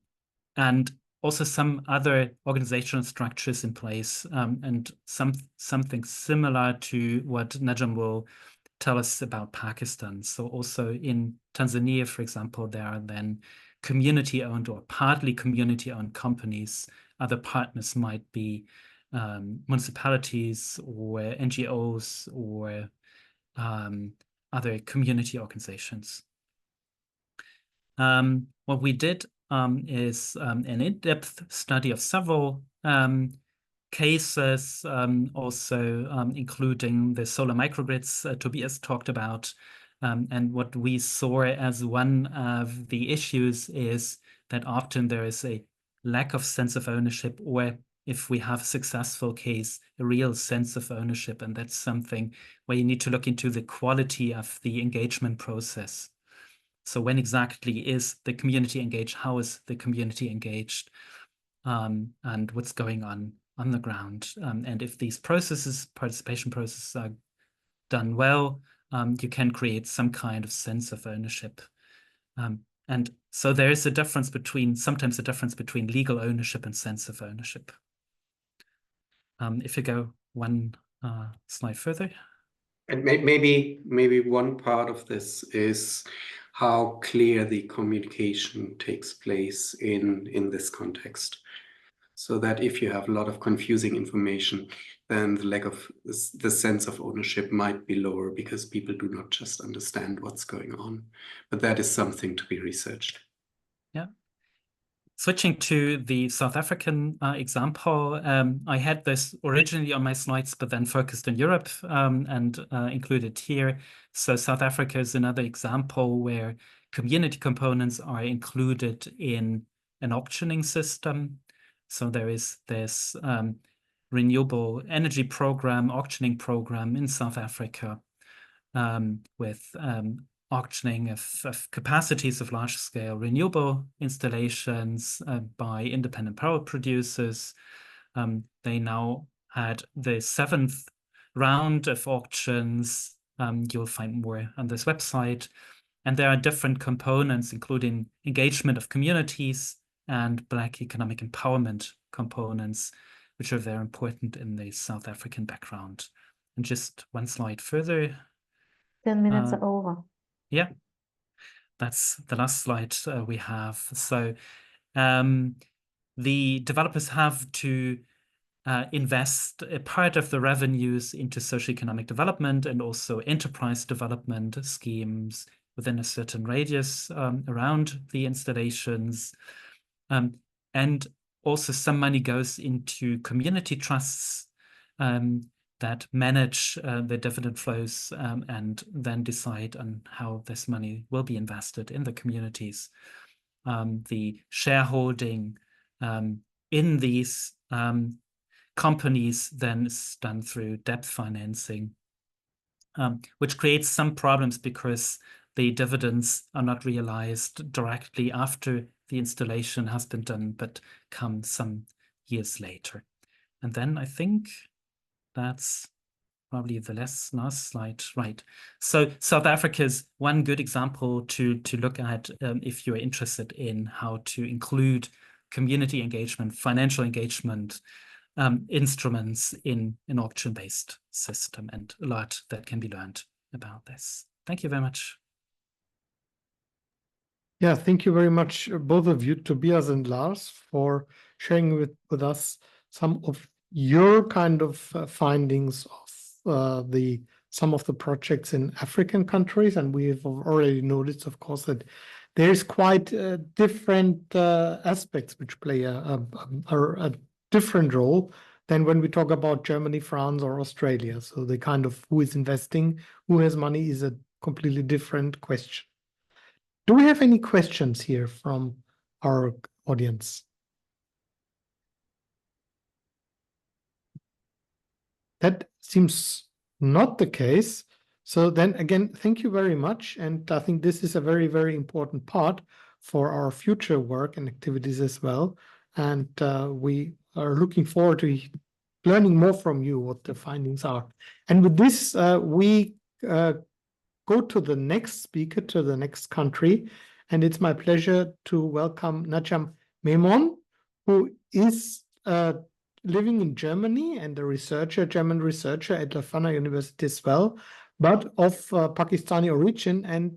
also some other organizational structures in place, and something similar to what Najamul tell us about Pakistan. So also in Tanzania, for example, there are then community-owned or partly community-owned companies. Other partners might be municipalities or NGOs or other community organizations. What we did is an in-depth study of several cases, also including the solar microgrids Tobias talked about. And what we saw as one of the issues is that often there is a lack of sense of ownership, or if we have a successful case, a real sense of ownership. And that's something where you need to look into the quality of the engagement process. So when exactly is the community engaged? How is the community engaged? And what's going on the ground? And if these processes, participation processes, are done well, you can create some kind of sense of ownership. And so there is a difference between, sometimes a difference between legal ownership and sense of ownership. If you go one slide further. And maybe one part of this is how clear the communication takes place in this context. So that if you have a lot of confusing information, then the lack of the sense of ownership might be lower because people do not just understand what's going on. But that is something to be researched. Yeah. Switching to the South African example, I had this originally on my slides, but then focused on Europe and included here. So South Africa is another example where community components are included in an auctioning system. So there is this renewable energy program, auctioning program in South Africa with auctioning of capacities of large-scale renewable installations by independent power producers. They now had the 7th round of auctions. You'll find more on this website. And there are different components, including engagement of communities and Black economic empowerment components, which are very important in the South African background. And just one slide further. 10 minutes are over. Yeah, that's the last slide we have. So the developers have to invest a part of the revenues into socio-economic development and also enterprise development schemes within a certain radius around the installations. And also some money goes into community trusts that manage the dividend flows and then decide on how this money will be invested in the communities. The shareholding in these companies then is done through debt financing, which creates some problems because the dividends are not realized directly after the installation has been done, but come some years later. And then I think that's probably the last slide, right? So South Africa is one good example to look at if you're interested in how to include community engagement, financial engagement instruments in an auction-based system, and a lot that can be learned about this. Thank you very much. Yeah, thank you very much, both of you, Tobias and Lars, for sharing with us some of your kind of findings of some of the projects in African countries. And we have already noticed, of course, that there's quite different aspects which play a different role than when we talk about Germany, France, or Australia. So the kind of who is investing, who has money is a completely different question. Do we have any questions here from our audience? That seems not the case. So then again, thank you very much. And I think this is a very, very important part for our future work and activities as well. And we are looking forward to learning more from you, what the findings are. And with this, we go to the next speaker, to the next country. And it's my pleasure to welcome Memon, who is living in Germany and a researcher, German researcher at Leuphana University as well, but of Pakistani origin. And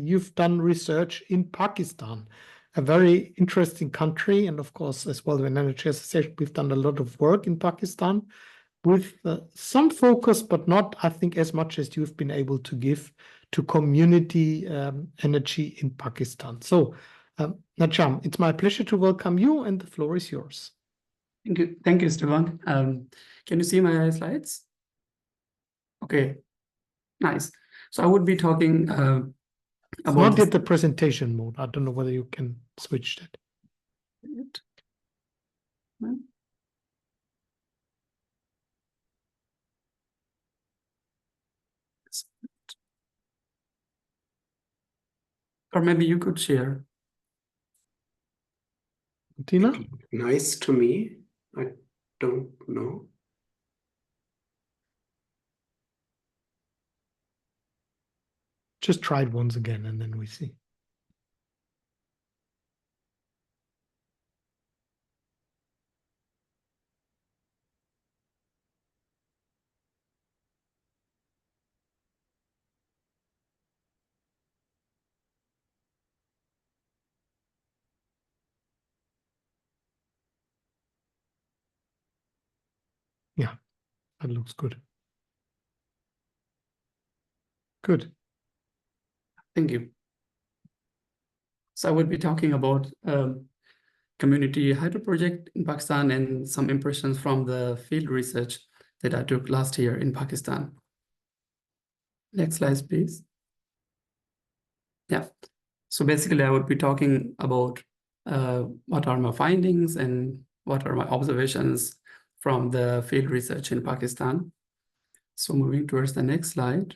you've done research in Pakistan, a very interesting country. And of course, as well, the Energy Association, we've done a lot of work in Pakistan with some focus, but not, I think, as much as you've been able to give to community energy in Pakistan. So, Najam, it's my pleasure to welcome you, and the floor is yours. Thank you, Stefan. Can you see my slides? Okay, nice. So I would be talking about not yet the presentation mode. I don't know whether you can switch that. Or maybe you could share. Tina? Nice to me. I don't know. Just try it once again and then we see. Yeah, that looks good. Good. Thank you. So I will be talking about community hydro project in Pakistan and some impressions from the field research that I took last year in Pakistan. Next slide, please. Yeah. So basically, I would be talking about what are my findings and what are my observations from the field research in Pakistan. So moving towards the next slide.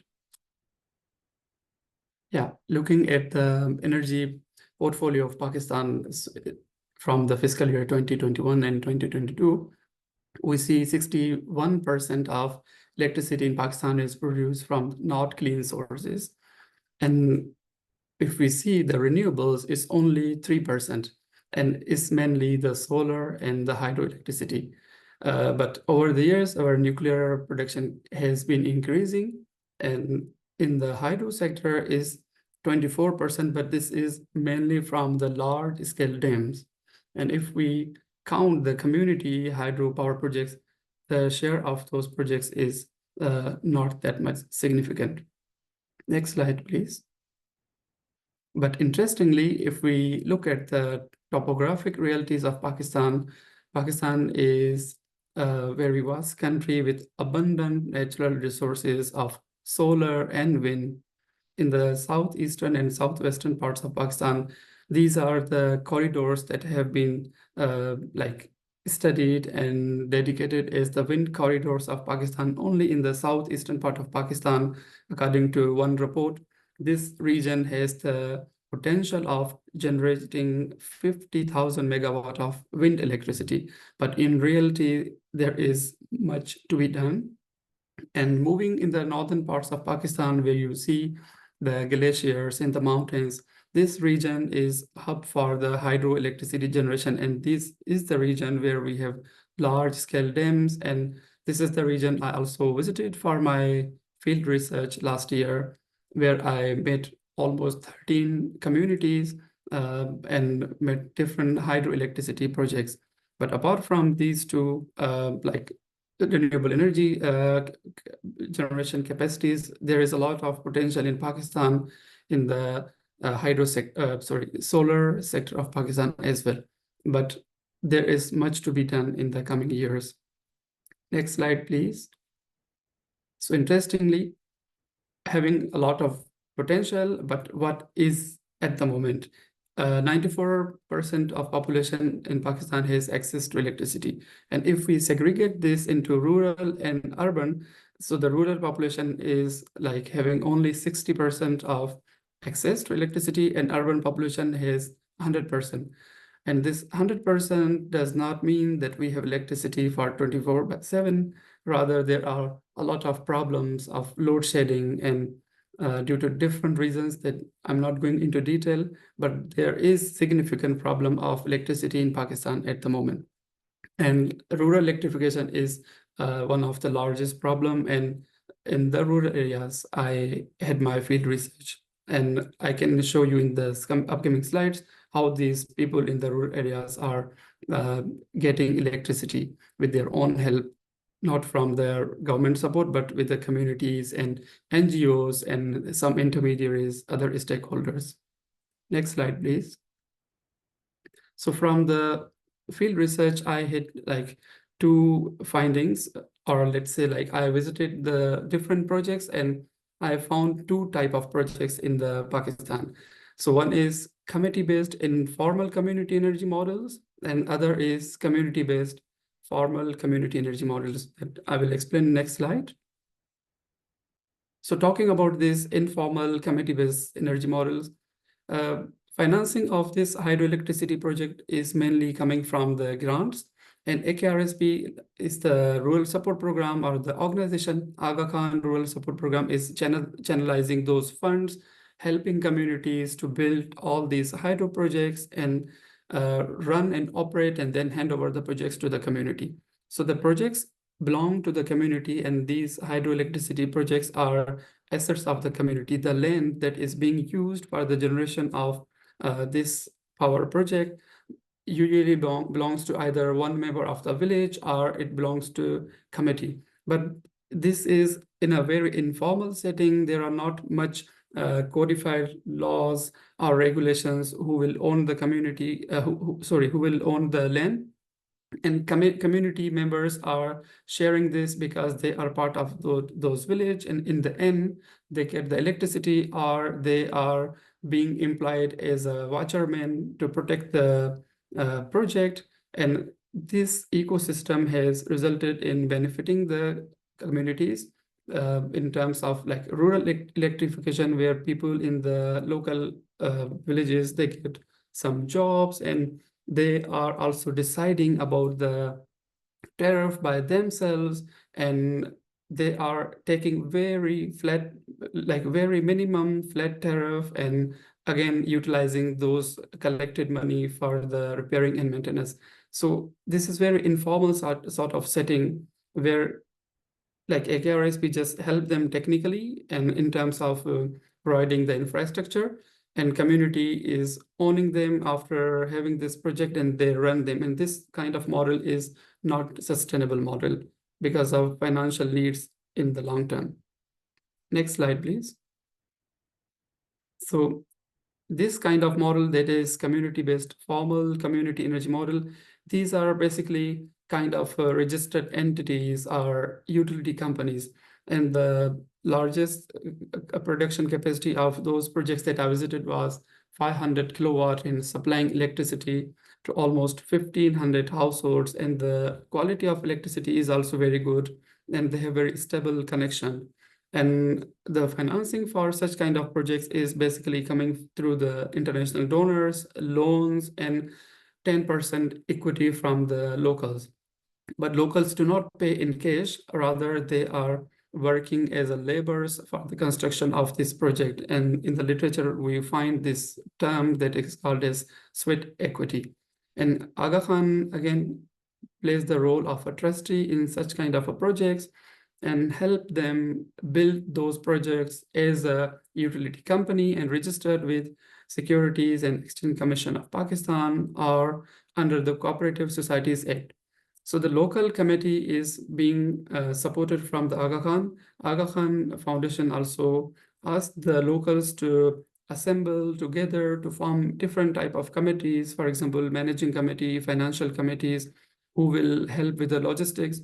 Yeah, looking at the energy portfolio of Pakistan from the fiscal year 2021 and 2022, we see 61% of electricity in Pakistan is produced from not clean sources. And if we see the renewables, it's only 3%, and it's mainly the solar and the hydroelectricity. But over the years, our nuclear production has been increasing, and in the hydro sector is 24%, but this is mainly from the large-scale dams. And if we count the community hydropower projects, the share of those projects is not that much significant. Next slide, please. But interestingly, if we look at the topographic realities of Pakistan, Pakistan is a very vast country with abundant natural resources of solar and wind. In the southeastern and southwestern parts of Pakistan, these are the corridors that have been studied and dedicated as the wind corridors of Pakistan. Only in the southeastern part of Pakistan, according to one report, this region has the potential of generating 50,000 megawatt of wind electricity. But in reality, there is much to be done. And moving in the northern parts of Pakistan, where you see the glaciers in the mountains, this region is hub for the hydroelectricity generation. And this is the region where we have large-scale dams. And this is the region I also visited for my field research last year, where I met almost 13 communities and met different hydroelectricity projects. But apart from these two, renewable energy generation capacities, there is a lot of potential in Pakistan in the solar sector of Pakistan as well. But there is much to be done in the coming years. Next slide, please. So interestingly, having a lot of potential, but what is at the moment. 94% of population in Pakistan has access to electricity. And if we segregate this into rural and urban, so the rural population is like having only 60% of access to electricity, and urban population has 100%. And this 100% does not mean that we have electricity for 24/7. Rather, there are a lot of problems of load shedding and due to different reasons that I'm not going into detail, but there is significant problem of electricity in Pakistan at the moment. And rural electrification is one of the largest problem. And in the rural areas, I had my field research. And I can show you in the upcoming slides how these people in the rural areas are getting electricity with their own help, not from their government support, but with the communities and NGOs and some intermediaries, other stakeholders. Next slide, please. So from the field research, I had like 2 findings, or let's say like I visited the different projects and I found 2 type of projects in the Pakistan. So one is committee-based informal community energy models, and other is community-based formal community energy models that I will explain next slide. So talking about these informal committee-based energy models, financing of this hydroelectricity project is mainly coming from the grants, and AKRSP is the rural support program, or the organization Aga Khan Rural Support Program is channelizing those funds, helping communities to build all these hydro projects and run and operate and then hand over the projects to the community. So the projects belong to the community, and these hydroelectricity projects are assets of the community. The land that is being used for the generation of this power project usually belongs to either one member of the village or it belongs to committee. But this is in a very informal setting. There are not much codified laws or regulations who will own the community, who will own the land. And community members are sharing this because they are part of those village, and in the end, they get the electricity, or they are being employed as a watcherman to protect the project. And this ecosystem has resulted in benefiting the communities in terms of like rural electrification, where people in the local villages, they get some jobs, and they are also deciding about the tariff by themselves, and they are taking very flat, like very minimum flat tariff, and again utilizing those collected money for the repairing and maintenance. So this is very informal sort of setting where like AKRSP just help them technically and in terms of providing the infrastructure, and community is owning them after having this project, and they run them. And this kind of model is not sustainable model because of financial needs in the long term. Next slide, please. So this kind of model, that is community-based formal community energy model, these are basically kind of registered entities or utility companies. And the largest production capacity of those projects that I visited was 500 kilowatt in supplying electricity to almost 1,500 households. And the quality of electricity is also very good, and they have very stable connection. And the financing for such kind of projects is basically coming through the international donors, loans, and 10% equity from the locals. But locals do not pay in cash, rather they are working as a laborers for the construction of this project. And in the literature, we find this term that is called as sweat equity. And Aga Khan, again, plays the role of a trustee in such kind of a projects and help them build those projects as a utility company and registered with Securities and Exchange Commission of Pakistan or under the Cooperative Societies Act. So the local committee is being supported from the Aga Khan. Aga Khan Foundation also asked the locals to assemble together to form different type of committees, for example, managing committee, financial committees, who will help with the logistics.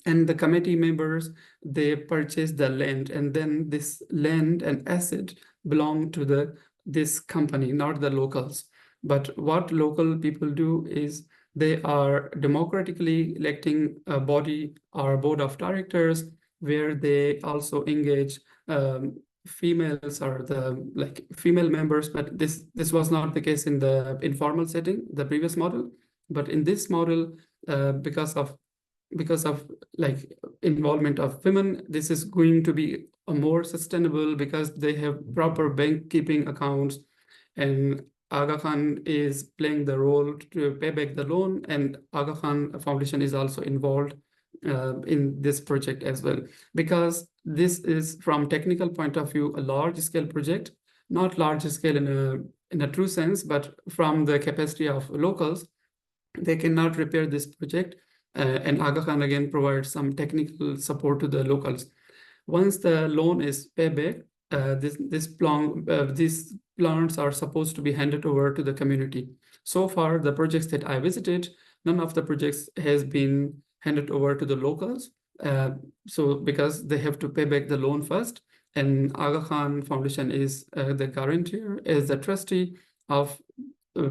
And the committee members, they purchase the land, and then this land and asset belong to this company, not the locals. But what local people do is they are democratically electing a body or a board of directors, where they also engage females or the female members. But this was not the case in the informal setting, the previous model. But in this model, because of involvement of women, this is going to be a more sustainable, because they have proper bank keeping accounts, and Aga Khan is playing the role to pay back the loan, and Aga Khan Foundation is also involved in this project as well, because this is, from technical point of view, a large scale project, not large scale in a true sense, but from the capacity of locals, they cannot repair this project. And Aga Khan again provides some technical support to the locals. Once the loan is paid back, these plants are supposed to be handed over to the community. So far, the projects that I visited, none of the projects has been handed over to the locals. So because they have to pay back the loan first, and Aga Khan Foundation is the guarantor, is the trustee of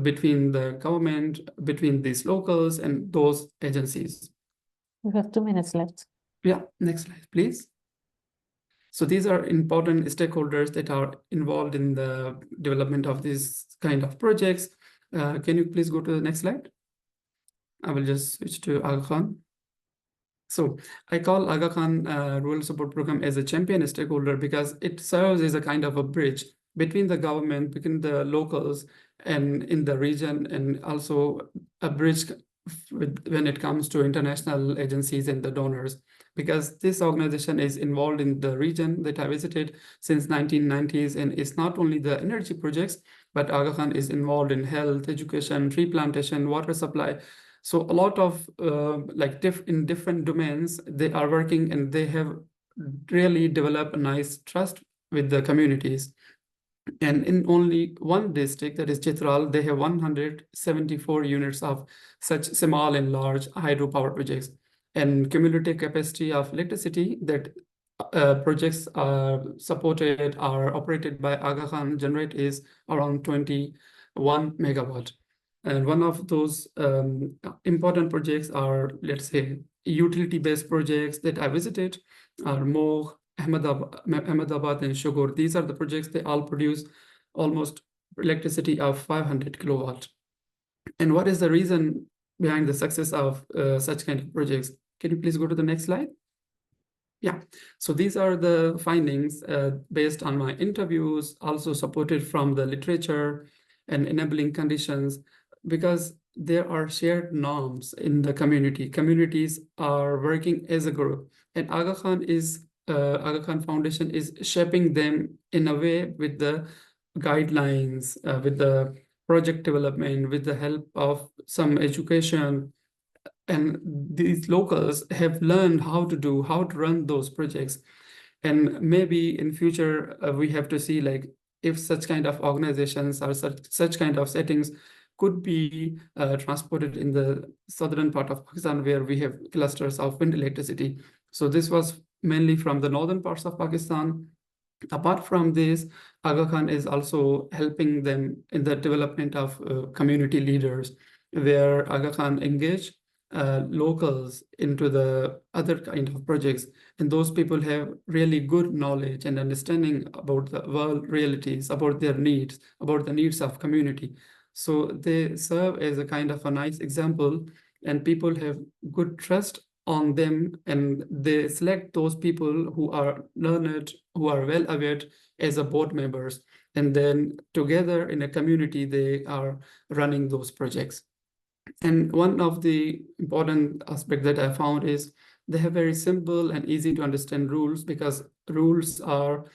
between the government, between these locals and those agencies. We have 2 minutes left. Yeah, next slide, please. So these are important stakeholders that are involved in the development of these kind of projects. Can you please go to the next slide? I will just switch to Aga Khan. So I call Aga Khan Rural Support Program as a champion stakeholder, because it serves as a kind of a bridge between the government, between the locals and in the region, and also a bridge when it comes to international agencies and the donors, because this organization is involved in the region that I visited since 1990s, and it's not only the energy projects, but Aga Khan is involved in health, education, tree plantation, water supply. So a lot of in different domains they are working, and they have really developed a nice trust with the communities. And in only one district, that is Chitral, they have 174 units of such small and large hydropower projects. And cumulative capacity of electricity that projects are supported or operated by Aga Khan generate is around 21 megawatt. And one of those important projects are, let's say, utility-based projects that I visited are Moh, Ahmedabad and Shugur. These are the projects. They all produce almost electricity of 500 kilowatt. And what is the reason behind the success of such kind of projects? Can you please go to the next slide? Yeah, so these are the findings based on my interviews, also supported from the literature and enabling conditions, because there are shared norms in the community. Communities are working as a group, and Aga Khan Foundation is shaping them in a way with the guidelines, with the project development, with the help of some education. And these locals have learned how to run those projects. And maybe in future, we have to see if such kind of organizations or such kind of settings could be transported in the southern part of Pakistan, where we have clusters of wind electricity. So this was mainly from the northern parts of Pakistan. Apart from this, Aga Khan is also helping them in the development of community leaders, where Aga Khan engaged locals into the other kind of projects. And those people have really good knowledge and understanding about the world realities, about their needs, about the needs of community. So they serve as a kind of a nice example, and people have good trust on them, and they select those people who are learned, who are well aware as a board members. And then together in a community, they are running those projects. And one of the important aspects that I found is they have very simple and easy to understand rules, because rules are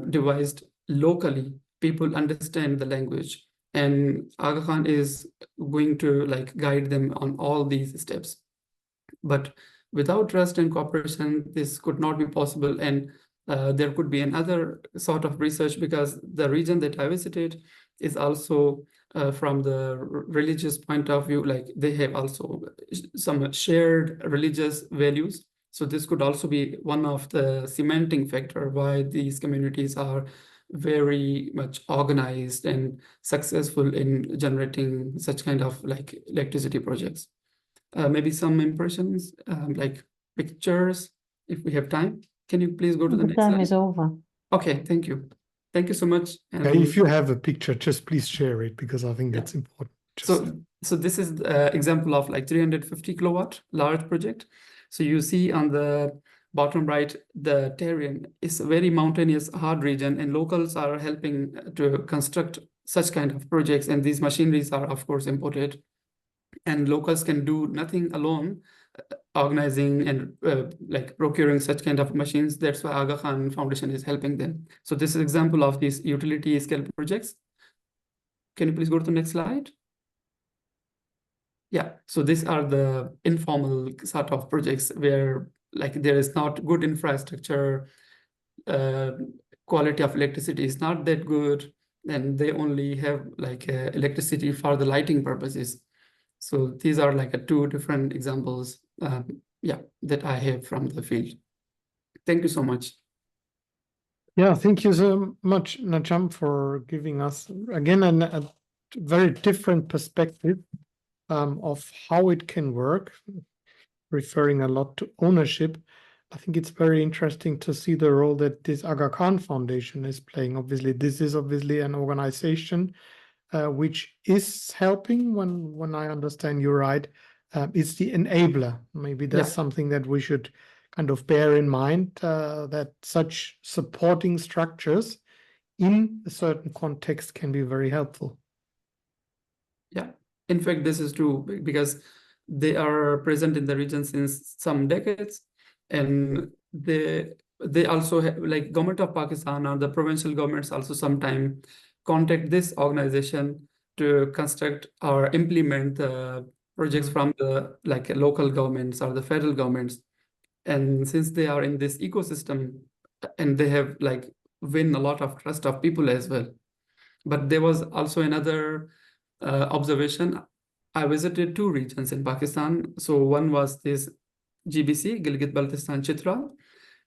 devised locally. People understand the language, and Aga Khan is going to guide them on all these steps. But without trust and cooperation, this could not be possible. And there could be another sort of research, because the region that I visited is also from the religious point of view, they have also some shared religious values. So this could also be one of the cementing factor why these communities are very much organized and successful in generating such kind of like electricity projects. Maybe some impressions, like pictures, if we have time. Can you please go to the next time slide? is over. Okay, thank you. Thank you so much. And if you have a picture, just please share it, because I think that's important. so this is the example of like 350 kilowatt large project. So you see on the bottom right, the terrain is a very mountainous, hard region, and locals are helping to construct such kind of projects. And these machineries are, of course, imported. And locals can do nothing alone, organizing and like procuring such kind of machines. That's why Aga Khan Foundation is helping them. So this is an example of these utility scale projects. Can you please go to the next slide? Yeah, so these are the informal sort of projects where like there is not good infrastructure, quality of electricity is not that good, and they only have like electricity for the lighting purposes. So these are like two different examples, that I have from the field. Thank you so much. Yeah, thank you so much, Najam, for giving us again a very different perspective of how it can work, referring a lot to ownership. I think it's very interesting to see the role that this Aga Khan Foundation is playing. Obviously, this is obviously an organization which is helping, when I understand you right. It's the enabler. Maybe that's something that we should kind of bear in mind, that such supporting structures in a certain context can be very helpful. Yeah, in fact, this is true because they are present in the region since some decades, and they also have, like, government of Pakistan or the provincial governments also sometimes contact this organization to construct or implement the projects from the like local governments or the federal governments. And since they are in this ecosystem, and they have like win a lot of trust of people as well. But there was also another observation. I visited two regions in Pakistan. So one was this GBC, Gilgit-Baltistan Chitral.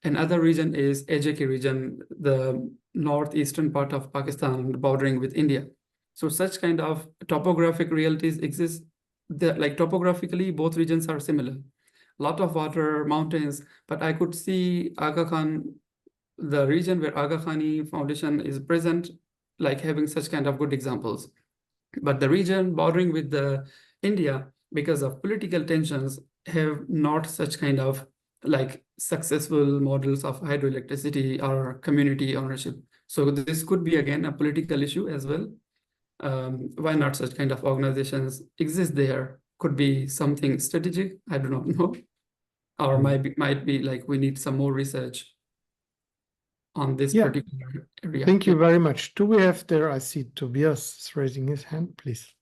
Another region is AJK region, the northeastern part of Pakistan bordering with India. So such kind of topographic realities exist. Like topographically, both regions are similar. A lot of water, mountains, but I could see Aga Khan, the region where Aga Khani Foundation is present, like having such kind of good examples. But the region bordering with the India, because of political tensions, have not such kind of like successful models of hydroelectricity or community ownership. So this could be again a political issue as well. Why not such kind of organizations exist there? Could be something strategic, I do not know. Or might be like we need some more research on this particular area. Thank you very much. Do we have there? I see Tobias is raising his hand, please.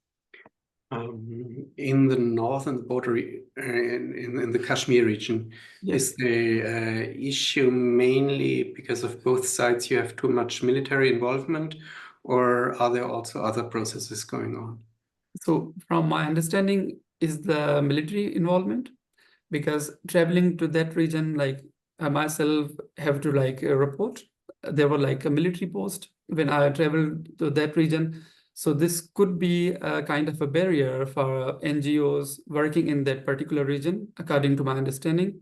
In the north and the border in the Kashmir region, is the issue mainly because of both sides you have too much military involvement, or are there also other processes going on? So from my understanding is the military involvement, because traveling to that region, like I myself have to like report. There were like a military post when I traveled to that region. So this could be a kind of a barrier for NGOs working in that particular region, according to my understanding.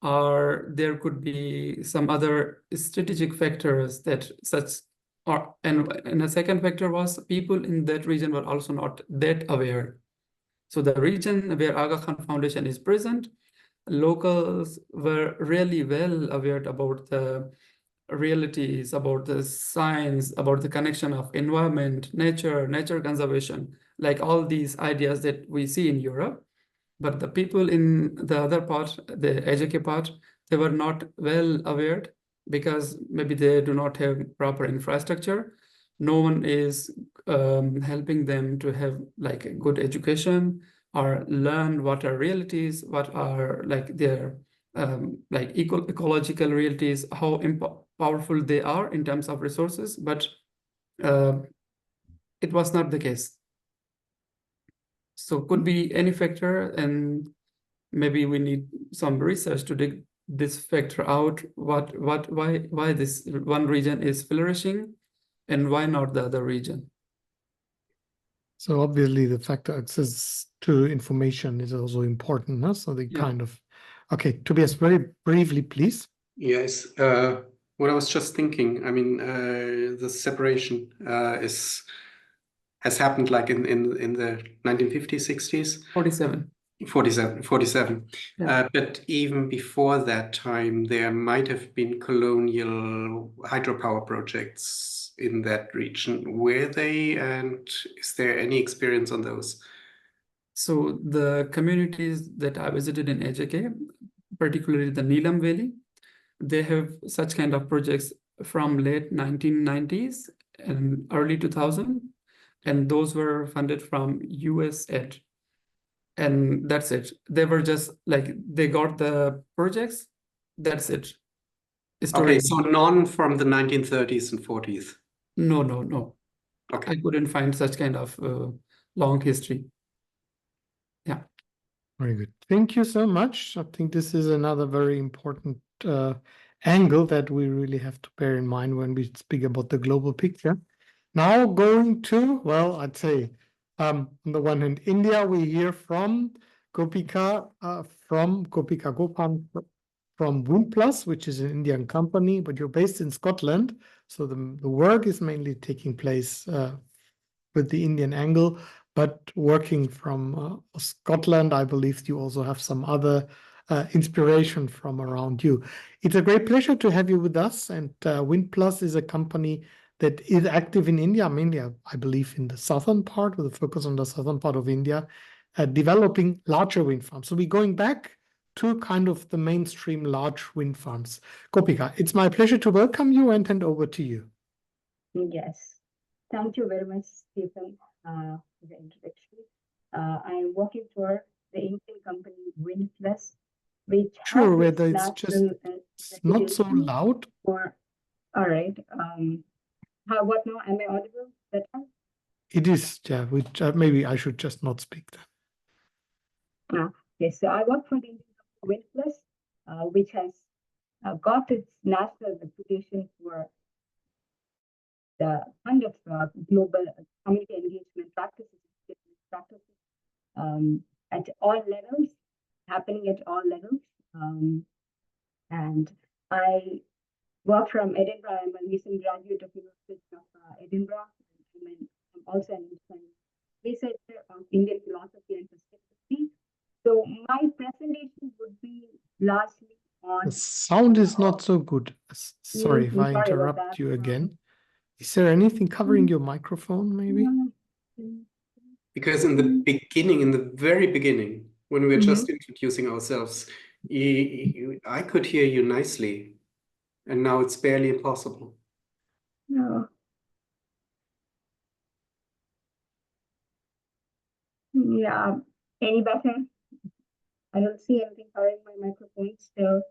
Or there could be some other strategic factors that and a second factor was people in that region were also not that aware. So the region where Aga Khan Foundation is present, locals were really well aware about the realities, about the science, about the connection of environment, nature conservation, like all these ideas that we see in Europe. But the people in the other part, the AJK part, they were not well aware because maybe they do not have proper infrastructure. No one is helping them to have like a good education or learn what are realities, what are like their like ecological realities, how powerful they are in terms of resources, but it was not the case. So could be any factor, and maybe we need some research to dig this factor out why this one region is flourishing and why not the other region. So obviously the factor access to information is also important, no? So they kind of, okay, Tobias, very briefly, please. Yes, what I was just thinking, I mean, the separation has happened like in the 1950s, 60s. 47. Yeah. But even before that time, there might have been colonial hydropower projects in that region. Were they, and is there any experience on those? So the communities that I visited in AJK, particularly the Neelam Valley, they have such kind of projects from late 1990s and early 2000, and those were funded from US aid. And that's it. They were just like, they got the projects, that's it. Okay, so none from the 1930s and 40s? No. Okay. I couldn't find such kind of long history. Yeah. Very good. Thank you so much. I think this is another very important angle that we really have to bear in mind when we speak about the global picture. Now going to, well, I'd say, on the one hand, India, we hear from Gopika, Gopan, from Windplus, which is an Indian company, but you're based in Scotland. So the work is mainly taking place with the Indian angle, but working from Scotland. I believe you also have some other inspiration from around you. It's a great pleasure to have you with us. And Windplus is a company that is active in India, mainly, I believe, in the southern part, with a focus on the southern part of India, developing larger wind farms. So we're going back to kind of the mainstream large wind farms. Gopika, it's my pleasure to welcome you and hand over to you. Yes. Thank you very much, Stephen, for the introduction. I am working for the Indian company Windplus, which Sure, has whether its it's just national not so reputation loud. for. All right. What now? Am I audible that time? It is, yeah. Which maybe I should just not speak then. Yes. So I work for the Indian company Windplus, which has got its national reputation for the kind of global community engagement practices at all levels, happening at all levels. And I work from Edinburgh. I'm a recent graduate of University of Edinburgh. I'm also an independent researcher on Indian philosophy and perspective. So my presentation would be largely on. The sound is not so good. Sorry if I interrupt you again. Is there anything covering your microphone, maybe? Because in the beginning, in the very beginning, when we were just introducing ourselves, I could hear you nicely, and now it's barely impossible. No. Yeah. Any better? I don't see anything covering my microphone still.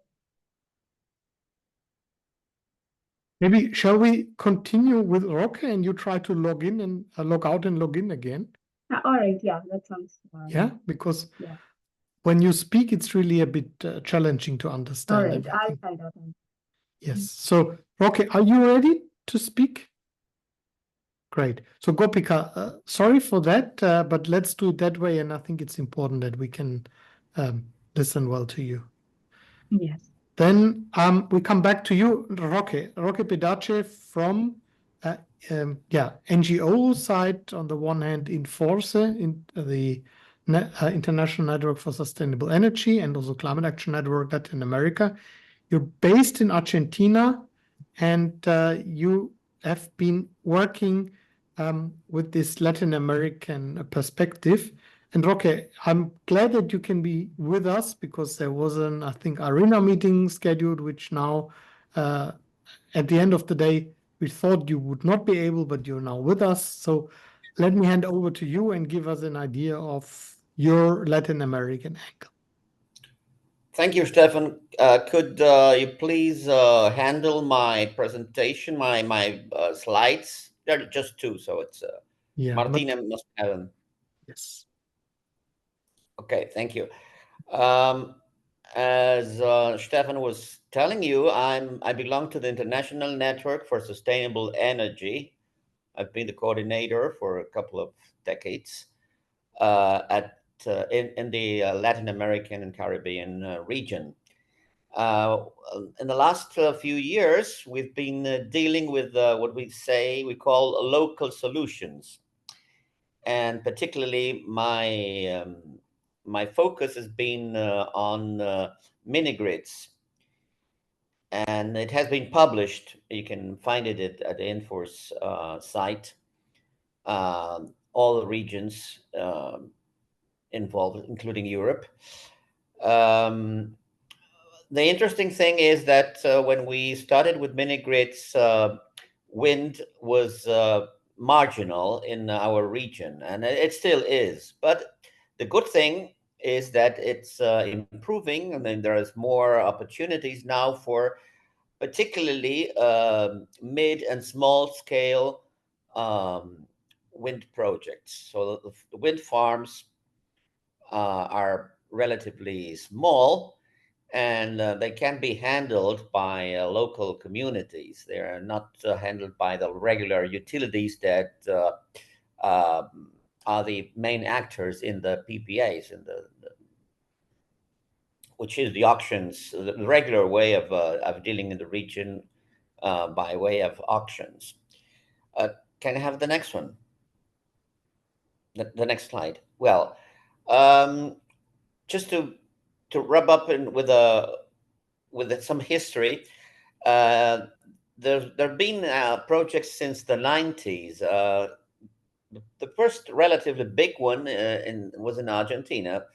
Maybe shall we continue with Roque and you try to log in and log out and log in again? All right, yeah, that sounds fine. Yeah, because when you speak, it's really a bit challenging to understand. All right, everything. I'll try that. Yes. So, Roque, are you ready to speak? Great. So, Gopika, sorry for that, but let's do it that way. And I think it's important that we can listen well to you. Yes. Then we come back to you, Roque Pedace from NGO side. On the one hand, Inforse, in the International Network for Sustainable Energy, and also Climate Action Network Latin America. You're based in Argentina, and you have been working with this Latin American perspective. And Roque, I'm glad that you can be with us because there was an, I think, arena meeting scheduled, which now, at the end of the day, we thought you would not be able, but you're now with us. So let me hand over to you and give us an idea of your Latin American angle. Thank you, Stefan. Could you please handle my presentation, my slides? There are just two, so it's Martina must have them. Yes. Okay, thank you. as Stefan was telling you, I belong to the International Network for Sustainable Energy. I've been the coordinator for a couple of decades in the Latin American and Caribbean region. In the last few years, we've been dealing with what we call local solutions. And particularly my focus has been on mini-grids. And it has been published. You can find it at the Inforse site. All the regions involved, including Europe. The interesting thing is that when we started with mini-grids, wind was marginal in our region, and it still is. But the good thing is that it's improving. I mean, there is more opportunities now for particularly mid and small scale wind projects. So the wind farms are relatively small, and they can be handled by local communities. They are not handled by the regular utilities that are the main actors in the PPAs, which is the auctions, the regular way of dealing in the region by way of auctions. Can I have the next one? The next slide. Well, just to rub up with some history, there have been projects since the 90s. The first relatively big one was in Argentina.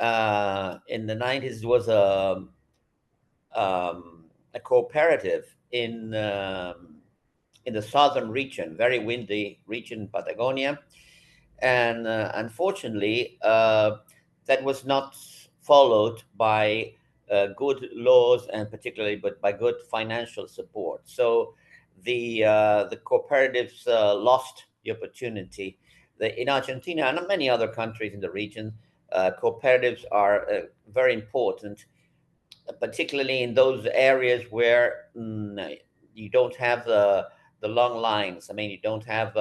In the 90s, was a cooperative in the southern region, very windy region, Patagonia. And unfortunately, that was not followed by good laws, and particularly by good financial support. So the cooperatives lost the opportunity. In Argentina and many other countries in the region, cooperatives are very important, particularly in those areas where you don't have the long lines. I mean, you don't have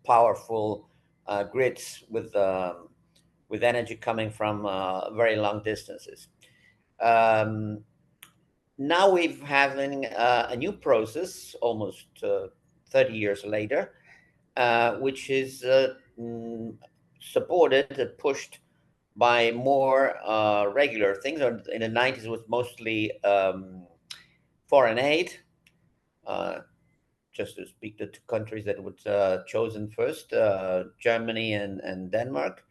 powerful grids with energy coming from very long distances. Now we're having a new process, almost 30 years later, which is supported and pushed by more regular things. In the 90s, it was mostly foreign aid, just to speak to two countries that were chosen first, Germany and Denmark.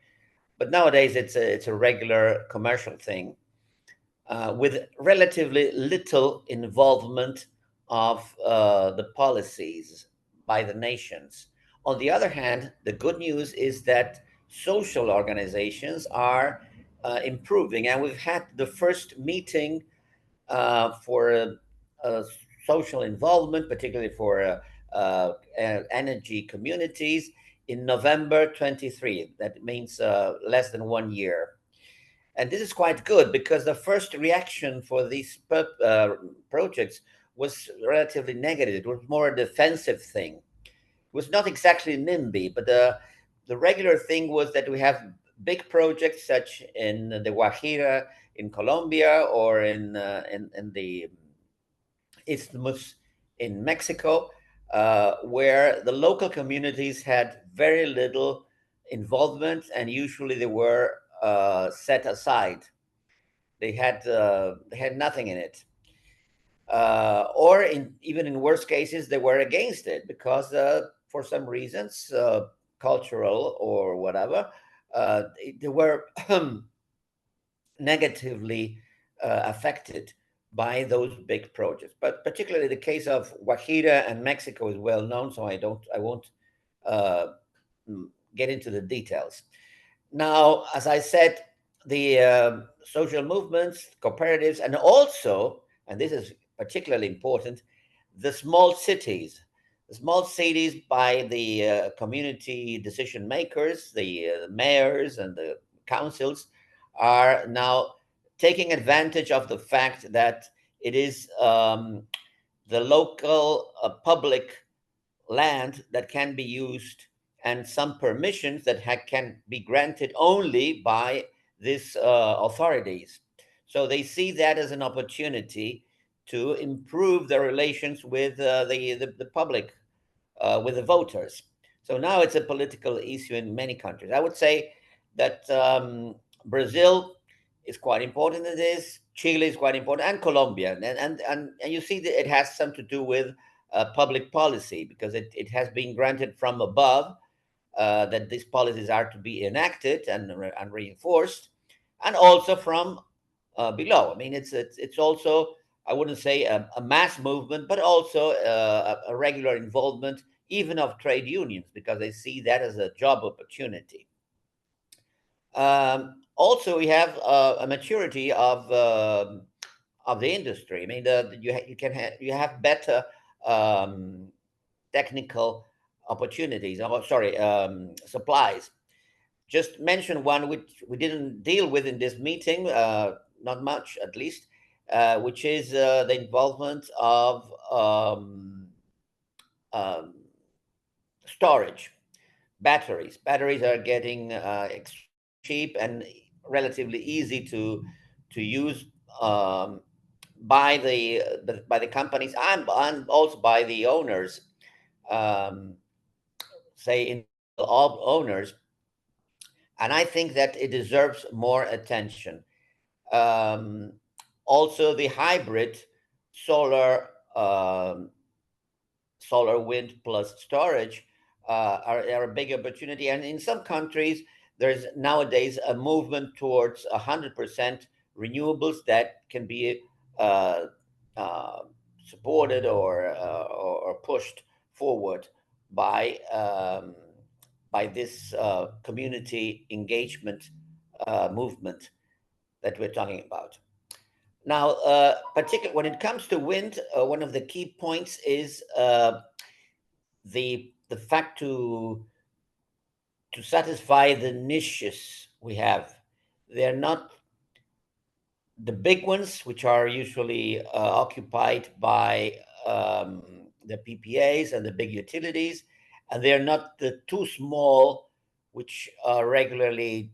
But nowadays, it's a regular commercial thing with relatively little involvement of the policies by the nations. On the other hand, the good news is that social organizations are improving, and we've had the first meeting for social involvement, particularly for energy communities, in November 23. That means less than 1 year. And this is quite good, because the first reaction for these projects was relatively negative. It was more a defensive thing. It was not exactly NIMBY, but the regular thing was that we have big projects such in the Guajira in Colombia, or in the Isthmus in Mexico, where the local communities had very little involvement, and usually they were set aside. They had nothing in it, or even in worse cases, they were against it because for some reasons, cultural or whatever, they were negatively affected by those big projects. But particularly the case of Guajira and Mexico is well known, so I won't get into the details. Now, as I said, the social movements, cooperatives, and also, and this is particularly important, the small cities. The small cities by the community decision makers, the mayors and the councils, are now taking advantage of the fact that it is the local public land that can be used, and some permissions that can be granted only by these authorities. So they see that as an opportunity to improve their relations with the public, with the voters. So now it's a political issue in many countries. I would say that Brazil is quite important in this, Chile is quite important, and Colombia. And you see that it has some to do with public policy, because it has been granted from above that these policies are to be enacted and reinforced, and also from below. I mean, it's also, I wouldn't say a mass movement, but also a regular involvement, even of trade unions, because they see that as a job opportunity. Also, we have a maturity of the industry. I mean, you have better technical opportunities. Oh, sorry, supplies. Just mention one which we didn't deal with in this meeting, not much at least, which is the involvement of storage. Batteries. Batteries are getting cheap and relatively easy to use by the companies and also by the owners, say owners. And I think that it deserves more attention. Also, the hybrid solar wind plus storage are a big opportunity. And in some countries, there's nowadays a movement towards 100% renewables that can be supported or pushed forward by this community engagement movement that we're talking about. Now, particularly when it comes to wind, one of the key points is the fact to satisfy the niches we have. They're not the big ones, which are usually occupied by the PPAs and the big utilities, and they're not the too small, which are regularly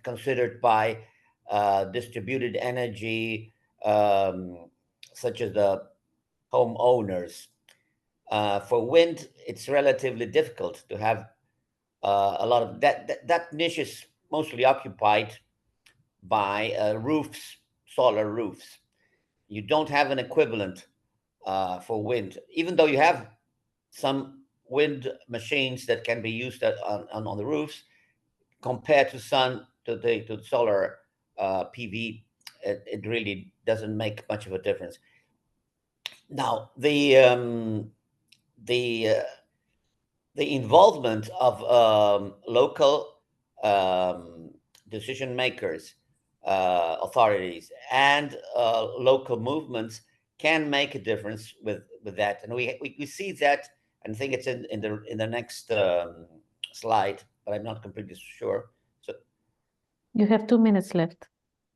considered by distributed energy, such as the homeowners. For wind, it's relatively difficult to have a lot of that niche is mostly occupied by roofs, solar roofs. You don't have an equivalent for wind, even though you have some wind machines that can be used on the roofs. Compared to the solar PV, it really doesn't make much of a difference. Now, the involvement of local decision makers, authorities, and local movements can make a difference with that, and we see that. And I think it's in the next slide, but I'm not completely sure. So you have 2 minutes left.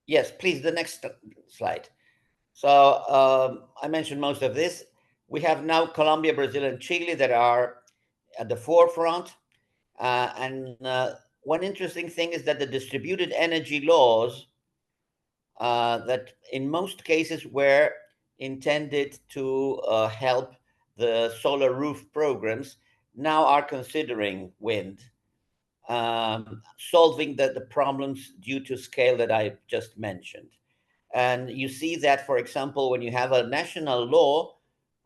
Yes, please, the next slide. So I mentioned most of this. We have now Colombia, Brazil, and Chile that are at the forefront. And one interesting thing is that the distributed energy laws that in most cases were intended to help the solar roof programs now are considering wind, solving the problems due to scale that I just mentioned. And you see that, for example, when you have a national law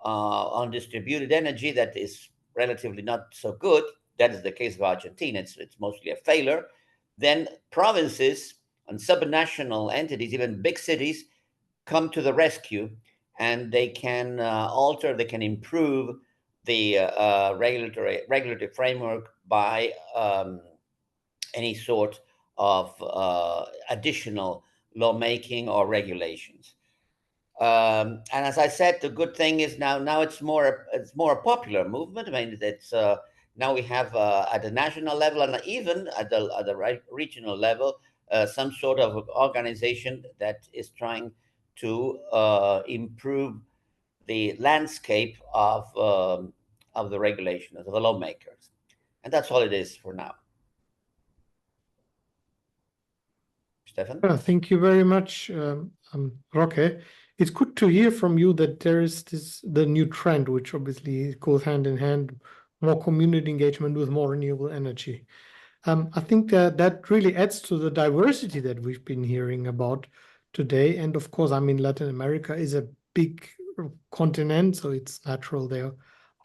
on distributed energy that is relatively not so good, that is the case of Argentina, it's mostly a failure, then provinces and subnational entities, even big cities, come to the rescue, and they can alter, they can improve the regulatory framework by any sort of additional lawmaking or regulations. And as I said, the good thing is now it's more a popular movement. I mean, it's Now we have at the national level and even at the regional level, some sort of organization that is trying to improve the landscape of the regulation, of the lawmakers. And that's all it is for now. Stefan? Thank you very much, Roque. It's good to hear from you that there is the new trend, which obviously goes hand in hand, more community engagement with more renewable energy. I think that really adds to the diversity that we've been hearing about today. And of course, I mean, Latin America is a big continent, so it's natural there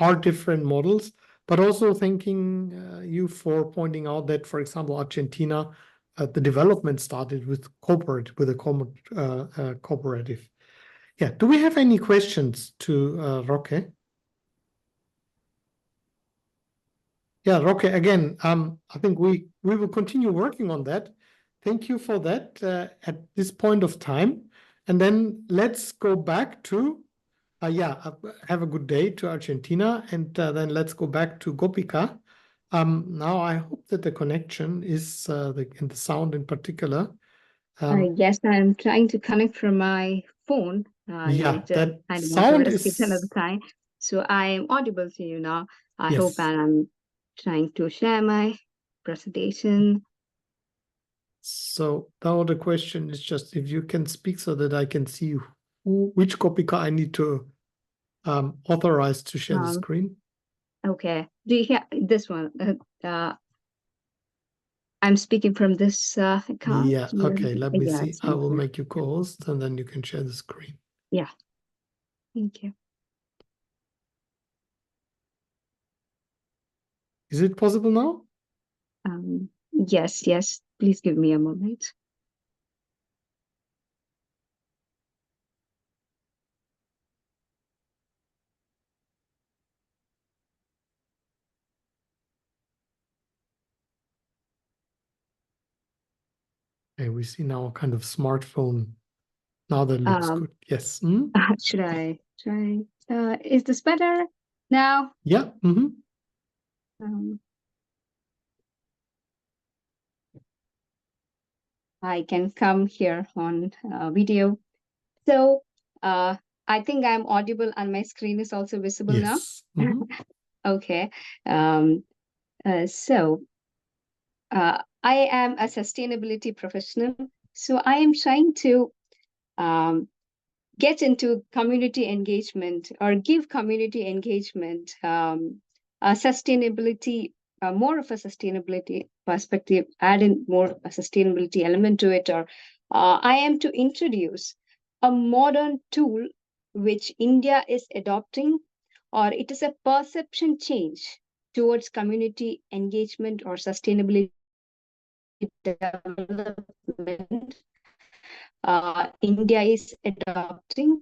are different models. But also thanking you for pointing out that, for example, Argentina, the development started with a cooperative. Yeah. Do we have any questions to Roque? Yeah, Roque, again, I think we will continue working on that. Thank you for that at this point of time. And then let's go back to, have a good day to Argentina. And then let's go back to Gopika. Now I hope that the connection is, and the sound in particular. Yes, I'm trying to connect from my phone. That and sound is... another time. So I am audible to you now. I Yes. hope, and I'm trying to share my presentation. So now the question is just if you can speak so that I can see which Gopika I need to authorize to share the screen. Okay. Do you hear this one? I'm speaking from this account. Yeah, okay, let me see. I will okay. make you co-host and then you can share the screen. Yeah. Thank you. Is it possible now? Yes. Please give me a moment. Okay, we see now a kind of smartphone. Now that looks good. Yes. Mm? Should I try? Is this better now? Yeah. I can come here on video. So I think I'm audible and my screen is also visible now. Okay. I am a sustainability professional. So I am trying to get into community engagement or give community engagement sustainability, more of a sustainability perspective, add in more a sustainability element to it, or I am to introduce a modern tool which India is adopting, or it is a perception change towards community engagement or sustainability development. India is adopting,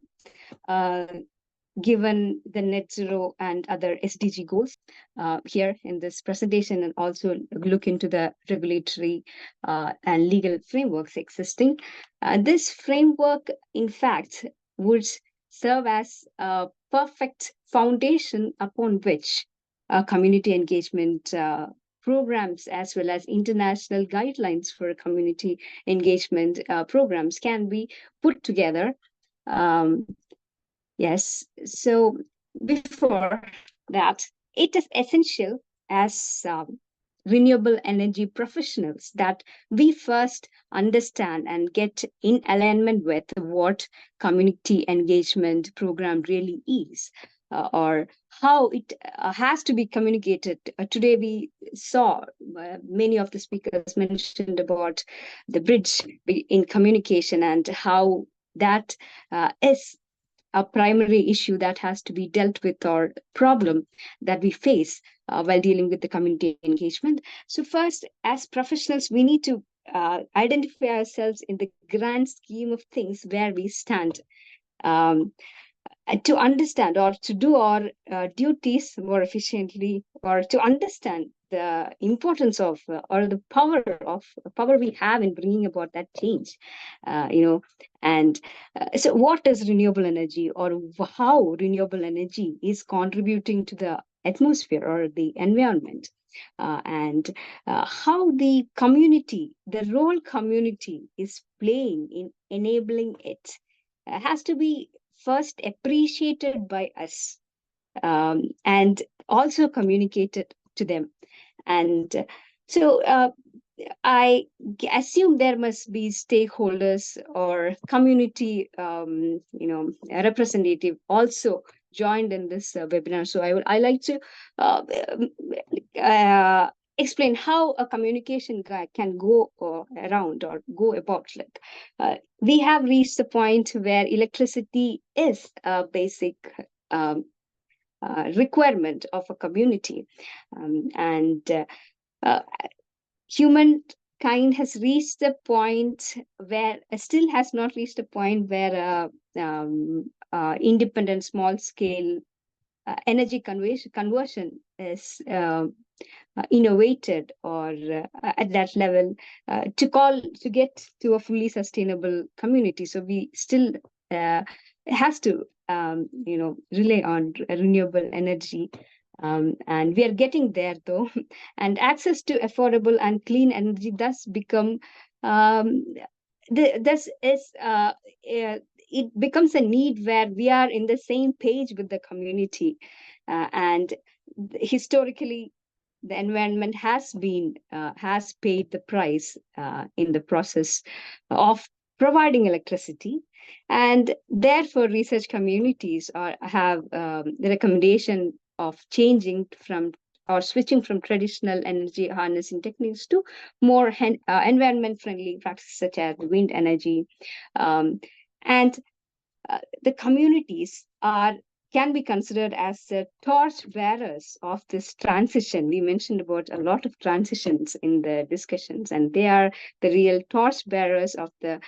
given the net zero and other SDG goals here in this presentation, and also look into the regulatory and legal frameworks existing. This framework, in fact, would serve as a perfect foundation upon which community engagement programs, as well as international guidelines for community engagement programs, can be put together. Yes, so before that, it is essential as renewable energy professionals that we first understand and get in alignment with what community engagement program really is, or how it has to be communicated. Today we saw many of the speakers mentioned about the bridge in communication and how that is a primary issue that has to be dealt with, or problem that we face while dealing with the community engagement. So first, as professionals, we need to identify ourselves in the grand scheme of things where we stand, to understand or to do our duties more efficiently, or to understand the importance of or the power we have in bringing about that change, and so what is renewable energy, or how renewable energy is contributing to the atmosphere or the environment, and how the community, the role community is playing in enabling it, has to be first appreciated by us, and also communicated to them. And so I assume there must be stakeholders or community, representative also joined in this webinar. So I like to explain how a communication can go around or go about. Like we have reached the point where electricity is a basic requirement of a community, and humankind has reached a point where still has not reached a point where independent small scale energy conversion is innovated or at that level to get to a fully sustainable community. So we still has to rely on renewable energy. And we are getting there though, and access to affordable and clean energy does become it becomes a need where we are in the same page with the community, and historically the environment has paid the price in the process of providing electricity, and therefore research communities have the recommendation of changing from or switching from traditional energy harnessing techniques to more environment friendly practices such as wind energy, and the communities can be considered as the torch bearers of this transition. We mentioned about a lot of transitions in the discussions, and they are the real torch bearers of the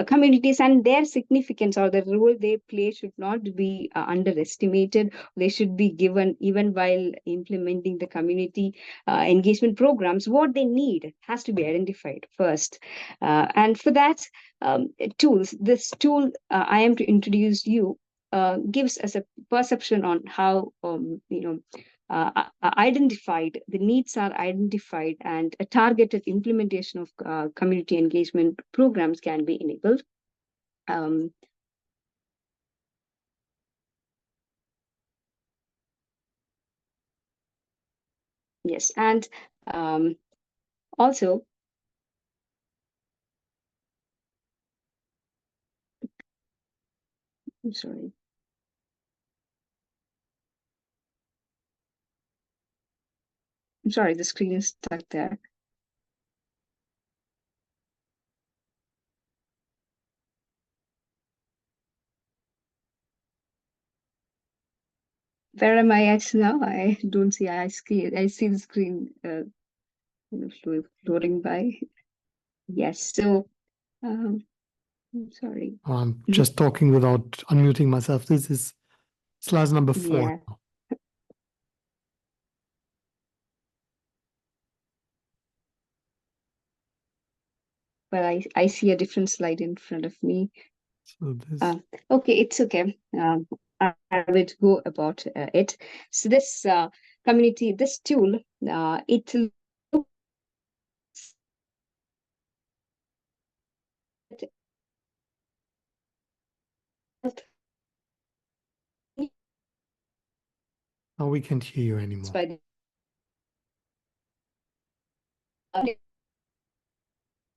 communities, and their significance or the role they play should not be underestimated. They should be given even while implementing the community engagement programs. What they need has to be identified first, and for that, this tool I am to introduce you gives us a perception on how identified the needs are identified, and a targeted implementation of community engagement programs can be enabled. Yes, and also I'm sorry. I'm sorry, the screen is stuck there. Where am I at now? I don't see I see the screen floating by. Yes, so I'm sorry. I'm just talking without unmuting myself. This is slide number 4. Yeah. But I see a different slide in front of me. So this... okay, it's okay. I will go about it. So this community, this tool, it now we can't hear you anymore.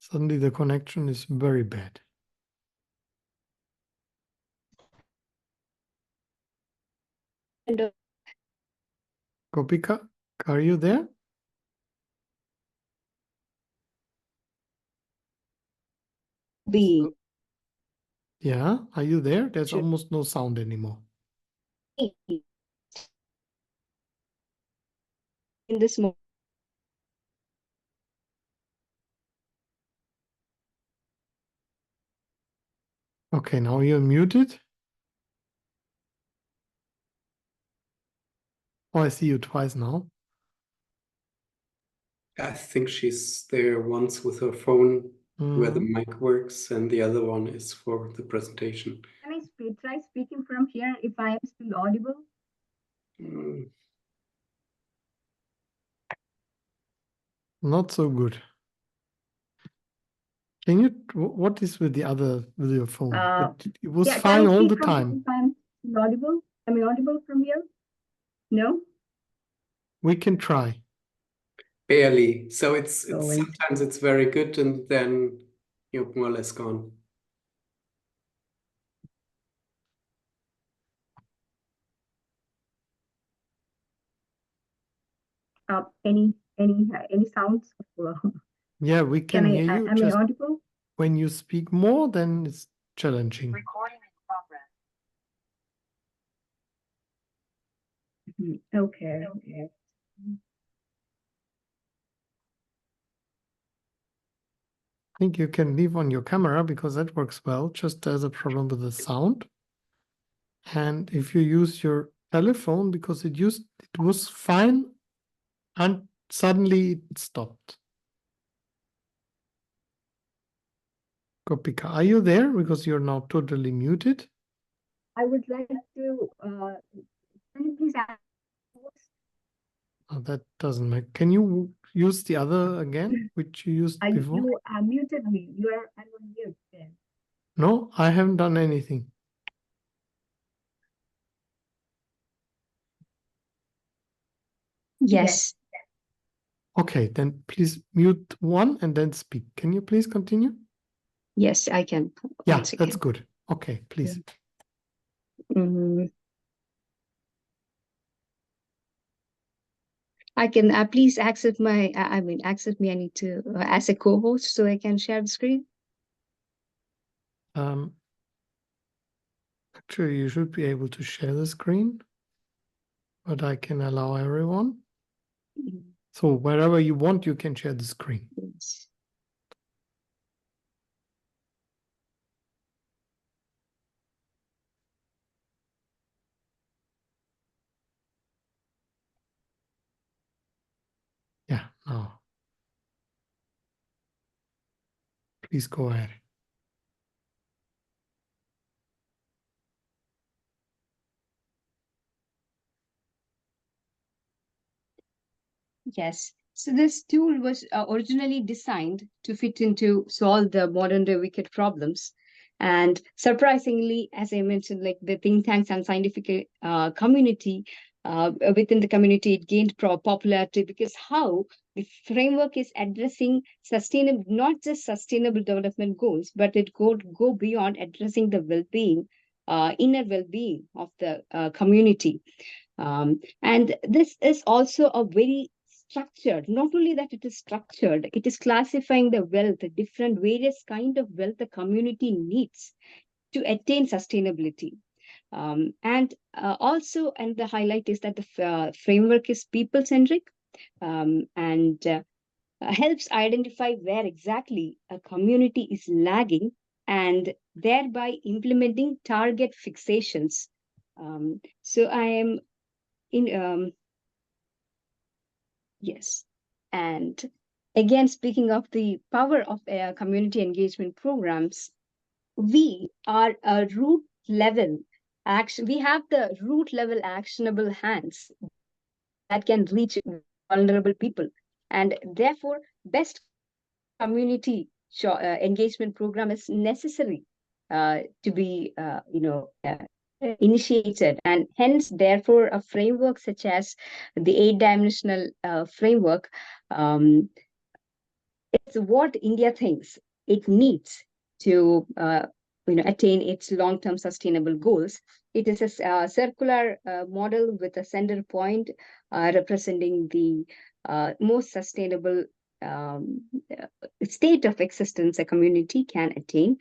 Suddenly the connection is very bad. Gopika, are you there? Yeah, are you there? There's almost no sound anymore. In this moment. Okay, now you're muted. Oh, I see you twice now. I think she's there once with her phone where the mic works, and the other one is for the presentation. Can I try speaking from here if I am still audible? Not so good. Can you, what is with the other, with your phone? It was Yeah, fine can I all speak the from time. if I'm audible? Am I audible from here? No? We can try. Barely. So it's Oh, sometimes it's very good, and then you're more or less gone. Any sounds? Yeah, we can hear you. Am I Just audible? when you speak more, then it's challenging. Recording in progress. Okay. Okay. I think you can leave on your camera because that works well. Just there's a problem with the sound. And if you use your telephone, because it was fine and suddenly it stopped. Gopika, are you there? Because you're now totally muted. I would like to, can you please ask? Oh, that doesn't make. Can you use the other again, which you used before? You muted me. I'm on mute there. No, I haven't done anything. Yes. Okay, then please mute one and then speak. Can you please continue? Yes, I can. Yeah, that's good. Okay, please. I can please accept my, accept me. I need to as a co-host so I can share the screen. Actually, you should be able to share the screen, but I can allow everyone. So wherever you want, you can share the screen. Yes. Yeah, now. Please go ahead. Yes. So this tool was originally designed to fit into solve the modern day wicked problems. And surprisingly, as I mentioned, like the think tanks and scientific community, within the community, it gained popularity because how the framework is addressing sustainable, not just sustainable development goals, but it go beyond addressing the well-being, inner well-being of the community. And this is also a very structured, not only that it is structured, it is classifying the wealth, the different various kind of wealth the community needs to attain sustainability. And the highlight is that the framework is people-centric and helps identify where exactly a community is lagging and thereby implementing target fixations. So I am in yes. And again, speaking of the power of community engagement programs, we are a root level action. We have the root level actionable hands that can reach vulnerable people. And therefore, best community engagement program is necessary to be, initiated, and hence therefore a framework such as the 8-dimensional framework it's what India thinks it needs to attain its long-term sustainable goals. It is a circular model with a center point representing the most sustainable state of existence a community can attain.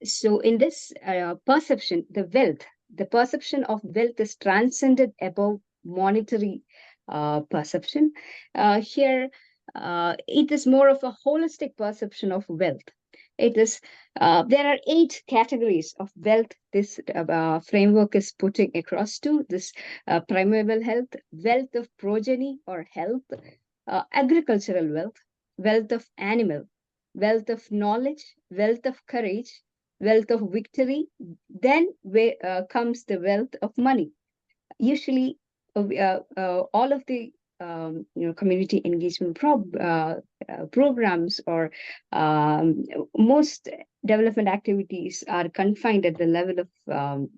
So in this perception, the perception of wealth is transcended above monetary perception. Here, it is more of a holistic perception of wealth. It is there are 8 categories of wealth this framework is putting across to this: primeval health, wealth of progeny or health, agricultural wealth, wealth of animal, wealth of knowledge, wealth of courage, wealth of victory. Then comes the wealth of money. Usually, all of the community engagement programs or most development activities are confined at the level of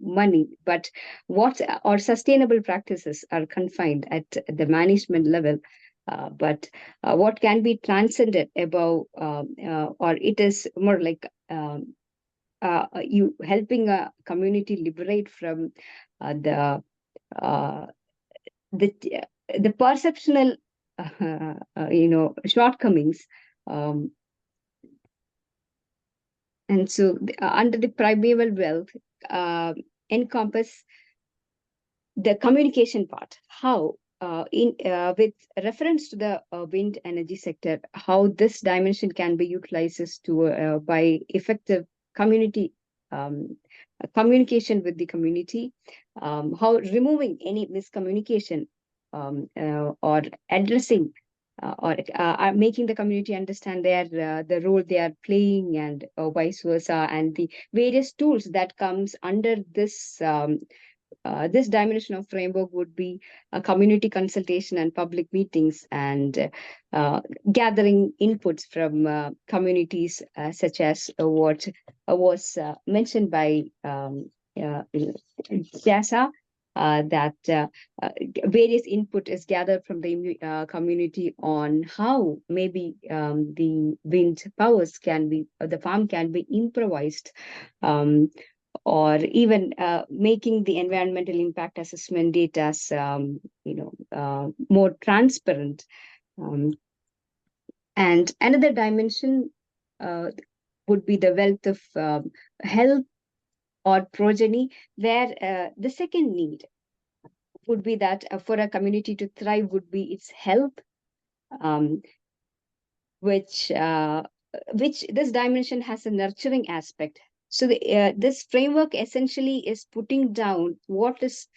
money, but or sustainable practices are confined at the management level. But what can be transcended above, or it is more like you helping a community liberate from the perceptional shortcomings, and so under the primeval wealth encompass the communication part, how with reference to the wind energy sector, how this dimension can be utilized to by effective community communication with the community, how removing any miscommunication or addressing or making the community understand the role they are playing, and vice versa, and the various tools that comes under this this dimension of framework would be a community consultation and public meetings, and gathering inputs from communities, such as what was mentioned by Jarra, that various input is gathered from the community on how maybe the wind powers can be, the farm can be improvised, or even making the environmental impact assessment data more transparent. And another dimension would be the wealth of health or progeny, where the second need would be that for a community to thrive would be its health, which this dimension has a nurturing aspect. So this framework essentially is putting down what is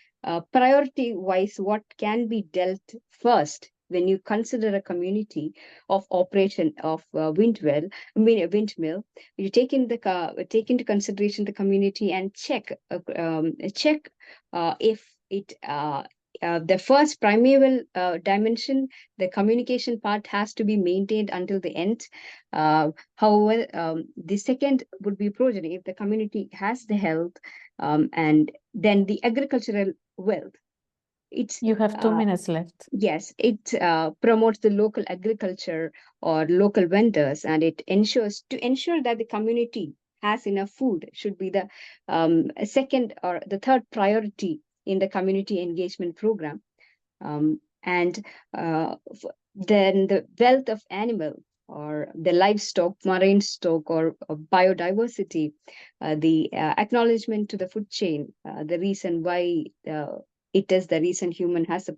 priority-wise, what can be dealt first when you consider a community of operation of windmill. You take into consideration the community and check if it the first primeval dimension, the communication part, has to be maintained until the end. However, the second would be progeny, if the community has the health, and then the agricultural wealth. You have 2 minutes left. Yes, it promotes the local agriculture or local vendors, and it ensures that the community has enough food should be the second or the third priority in the community engagement program. And then the wealth of animal or the livestock, marine stock, or biodiversity, the acknowledgement to the food chain, the reason why it is the reason human has a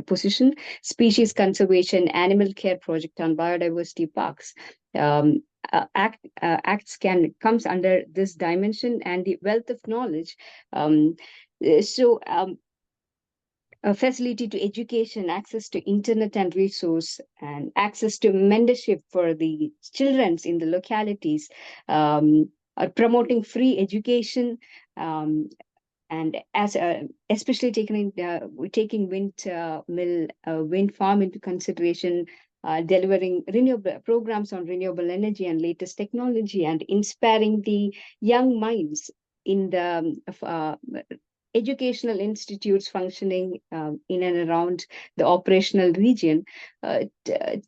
position, species conservation, animal care project on biodiversity parks. Acts comes under this dimension, and the wealth of knowledge. A facility to education, access to internet and resource, and access to mentorship for the children in the localities, are promoting free education, and as especially taking wind farm into consideration, delivering renewable programs on renewable energy and latest technology, and inspiring the young minds in the educational institutes functioning in and around the operational region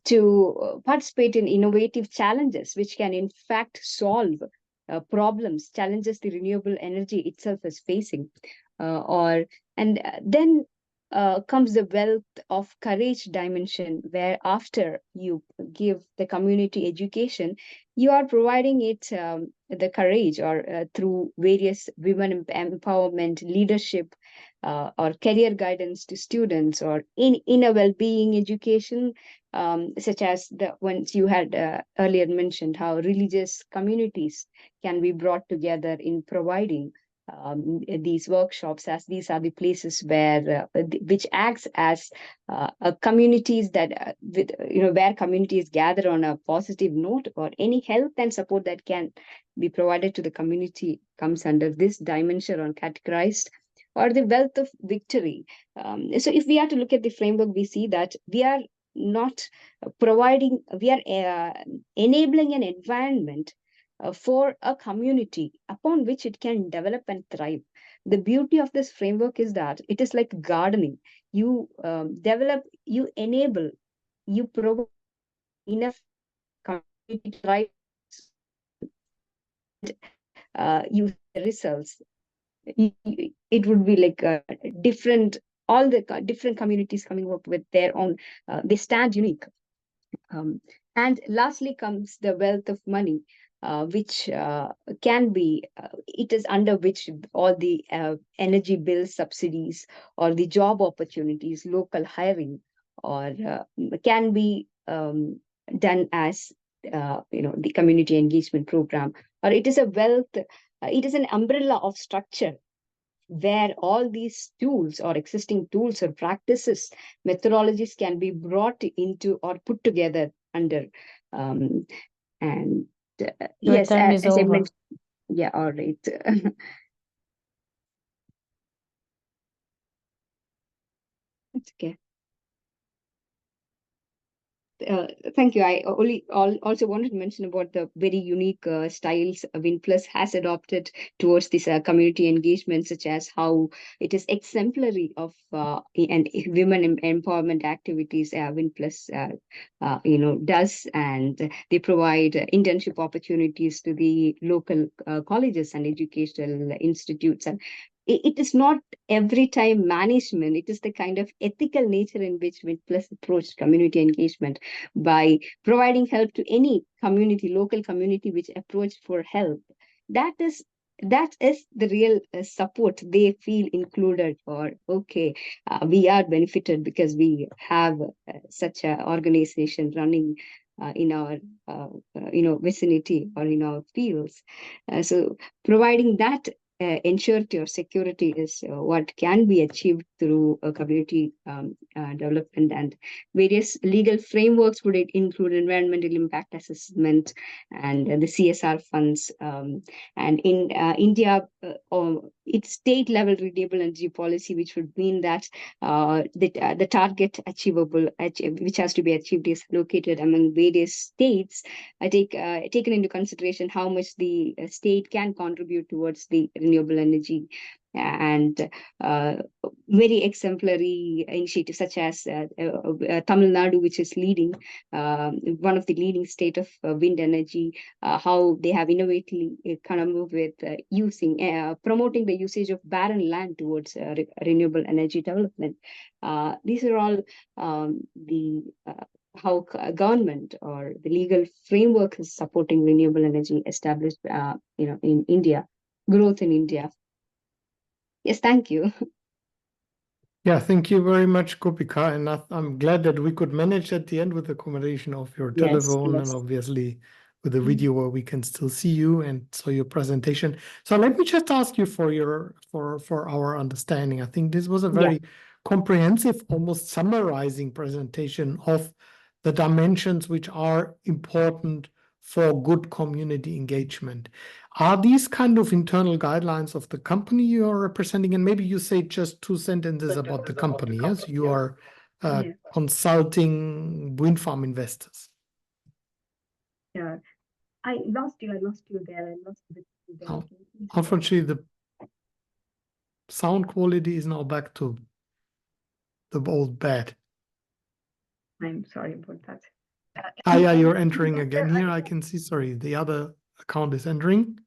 to participate in innovative challenges which can in fact solve challenges the renewable energy itself is facing. Then comes the wealth of courage dimension, where after you give the community education, you are providing it the courage, or through various women empowerment, leadership, or career guidance to students, or in a well-being education, such as the ones you had earlier mentioned, how religious communities can be brought together in providing these workshops, as these are the places where which acts as communities that where communities gather on a positive note, or any help and support that can be provided to the community comes under this dimension, or categorized. or the wealth of victory. So if we are to look at the framework, we see that we are not providing, we are enabling an environment for a community upon which it can develop and thrive. The beauty of this framework is that it is like gardening. You develop, you enable, you provide enough community to thrive, you results. It would be like different, all the different communities coming up with their own, they stand unique. And lastly comes the wealth of money, which can be, it is under which all the energy bill subsidies or the job opportunities, local hiring, or can be done as, the community engagement program, or it is a wealth, it is an umbrella of structure where all these tools or existing tools or practices, methodologies can be brought into or put together under. And yes, time is as I over. mentioned, yeah, all right. It's okay. Thank you. I also wanted to mention about the very unique styles Windplus has adopted towards this community engagement, such as how it is exemplary of and women empowerment activities Windplus does, and they provide internship opportunities to the local colleges and educational institutes. And it is not every time management, it is the kind of ethical nature in which Windplus approached community engagement by providing help to any community, local community which approached for help. That is the real support. They feel included, or okay, we are benefited because we have such an organization running in our vicinity or in our fields. So providing that ensurety or security is what can be achieved through community development, and various legal frameworks would include environmental impact assessment and the CSR funds. And in India, it's state level renewable energy policy, which would mean that the target achievable, which has to be achieved, is located among various states, taken into consideration how much the state can contribute towards the renewable energy. And very exemplary initiatives such as Tamil Nadu, which is leading, one of the leading state of wind energy, how they have innovatively kind of moved with promoting the usage of barren land towards renewable energy development. These are all how government or the legal framework is supporting renewable energy established, in India, growth in India. Yes, thank you. Yeah, thank you very much, Gopika. And I'm glad that we could manage at the end with the combination of your telephone and obviously with the video where we can still see you and saw your presentation. So let me just ask you for our understanding. I think this was a very comprehensive, almost summarizing presentation of the dimensions which are important for good community engagement. Are these kind of internal guidelines of the company you are representing? And maybe you say just 2 sentences about the company. Yes, you are consulting wind farm investors. Yeah, I lost you there. Unfortunately, the sound quality is now back to the old bad. I'm sorry about that. Yeah, you're entering again here. I can see, sorry, the other account is entering.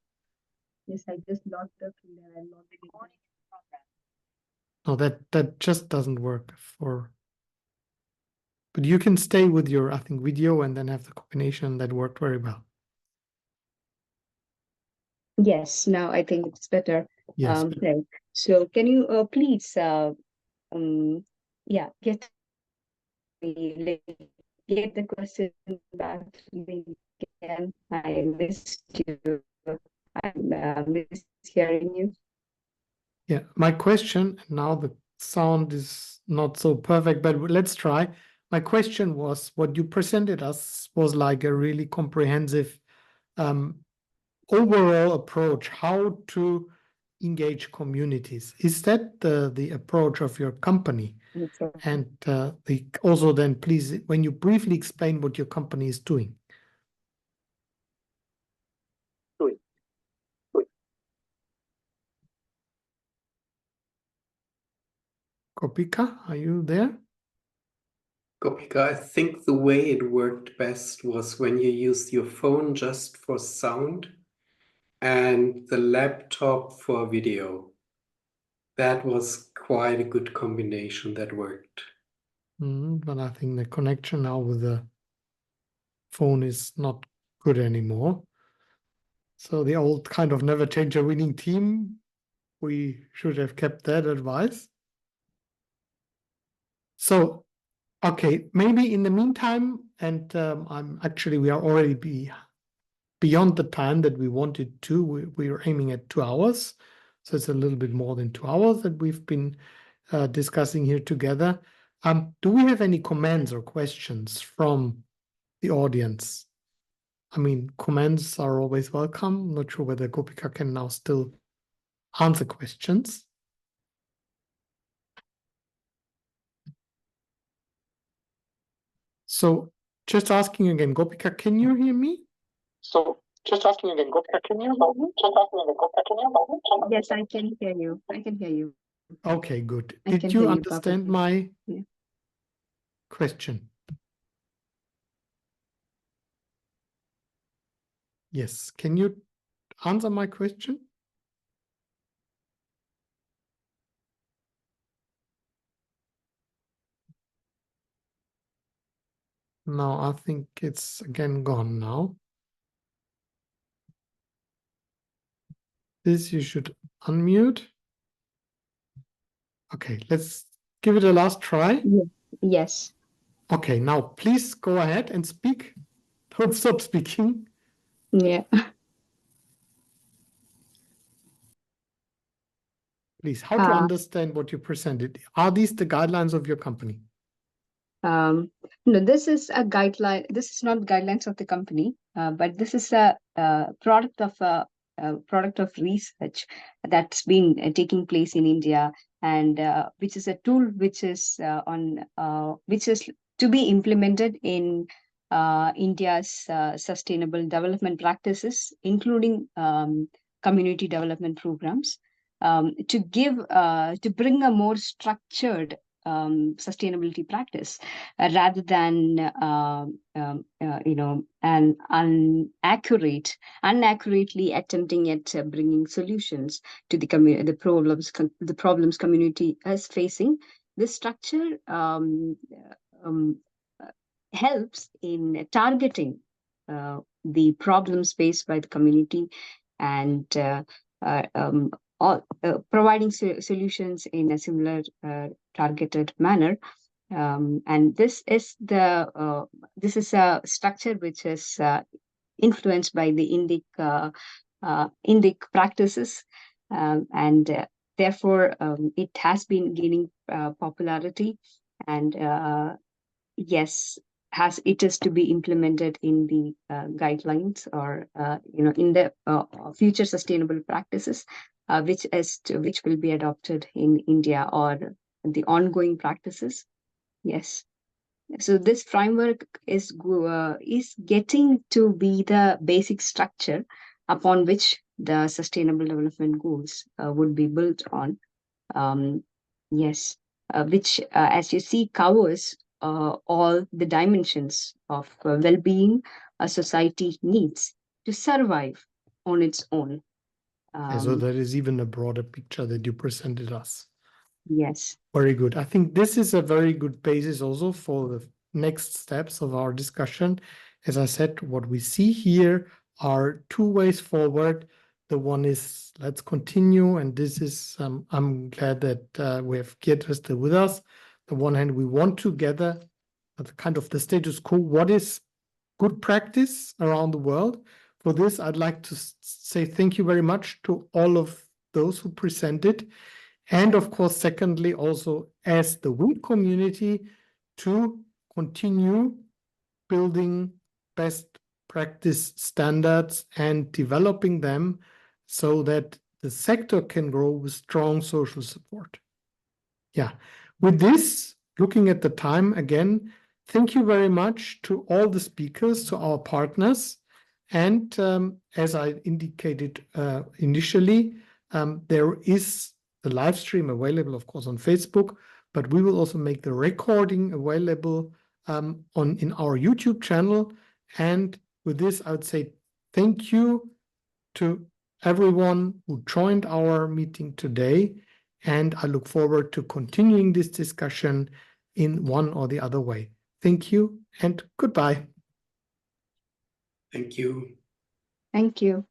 Yes, I just logged up and then I logged in. No, that just doesn't work but you can stay with your, I think, video and then have the combination that worked very well. Yes, now I think it's better. Yes. Right. So can you please get the question back to me again? I missed you. I missed hearing you. Yeah, my question, now the sound is not so perfect, but let's try. My question was, what you presented us was like a really comprehensive overall approach, how to engage communities. Is that the approach of your company? Exactly. And also then, please, when you briefly explain what your company is doing. Gopika, are you there? Gopika, I think the way it worked best was when you used your phone just for sound and the laptop for video. That was quite a good combination that worked. But I think the connection now with the phone is not good anymore. So the old kind of never change a winning team, we should have kept that advice. So, okay, maybe in the meantime, and we are already beyond the time that we wanted to. We are aiming at 2 hours. So it's a little bit more than 2 hours that we've been discussing here together. Do we have any comments or questions from the audience? I mean, comments are always welcome. I'm not sure whether Gopika can now still answer questions. So just asking again, Gopika, can you hear me? Yes, I can hear you. I can hear you. Okay, good. I Did can you hear you understand perfectly. my question? Yes. Can you answer my question? No, I think it's again gone now. This you should unmute. Okay, let's give it a last try. Yes. Okay, now please go ahead and speak. Don't stop speaking. Yeah. Please, how to understand what you presented. Are these the guidelines of your company? No, this is a guideline. This is not guidelines of the company, but this is a product of research that's been taking place in India, and which is a tool which is which is to be implemented in India's sustainable development practices, including community development programs, to bring a more structured sustainability practice rather than an unaccurately attempting at bringing solutions to the problems community is facing. This structure helps in targeting the problems faced by the community and providing solutions in a similar targeted manner. And this is a structure which is influenced by the Indic practices, and therefore it has been gaining popularity, and yes, it is to be implemented in the guidelines or in the future sustainable practices, which will be adopted in India, or the ongoing practices. Yes. So this framework is getting to be the basic structure upon which the sustainable development goals would be built on. Yes, which, as you see, covers all the dimensions of well-being a society needs to survive on its own. So that is even a broader picture that you presented us. Yes. Very good. I think this is a very good basis also for the next steps of our discussion. As I said, what we see here are 2 ways forward. The one is let's continue, and this is I'm glad that we have Geertje still with us. On the one hand, we want to gather kind of the status quo. What is good practice around the world? For this, I'd like to say thank you very much to all of those who presented. And of course, secondly, also as the wind community to continue building best practice standards and developing them so that the sector can grow with strong social support. Yeah, with this, looking at the time again, thank you very much to all the speakers, to our partners. And as I indicated initially, there is the live stream available, of course, on Facebook, but we will also make the recording available in our YouTube channel. And with this, I would say thank you to everyone who joined our meeting today. And I look forward to continuing this discussion in one or the other way. Thank you and goodbye. Thank you. Thank you.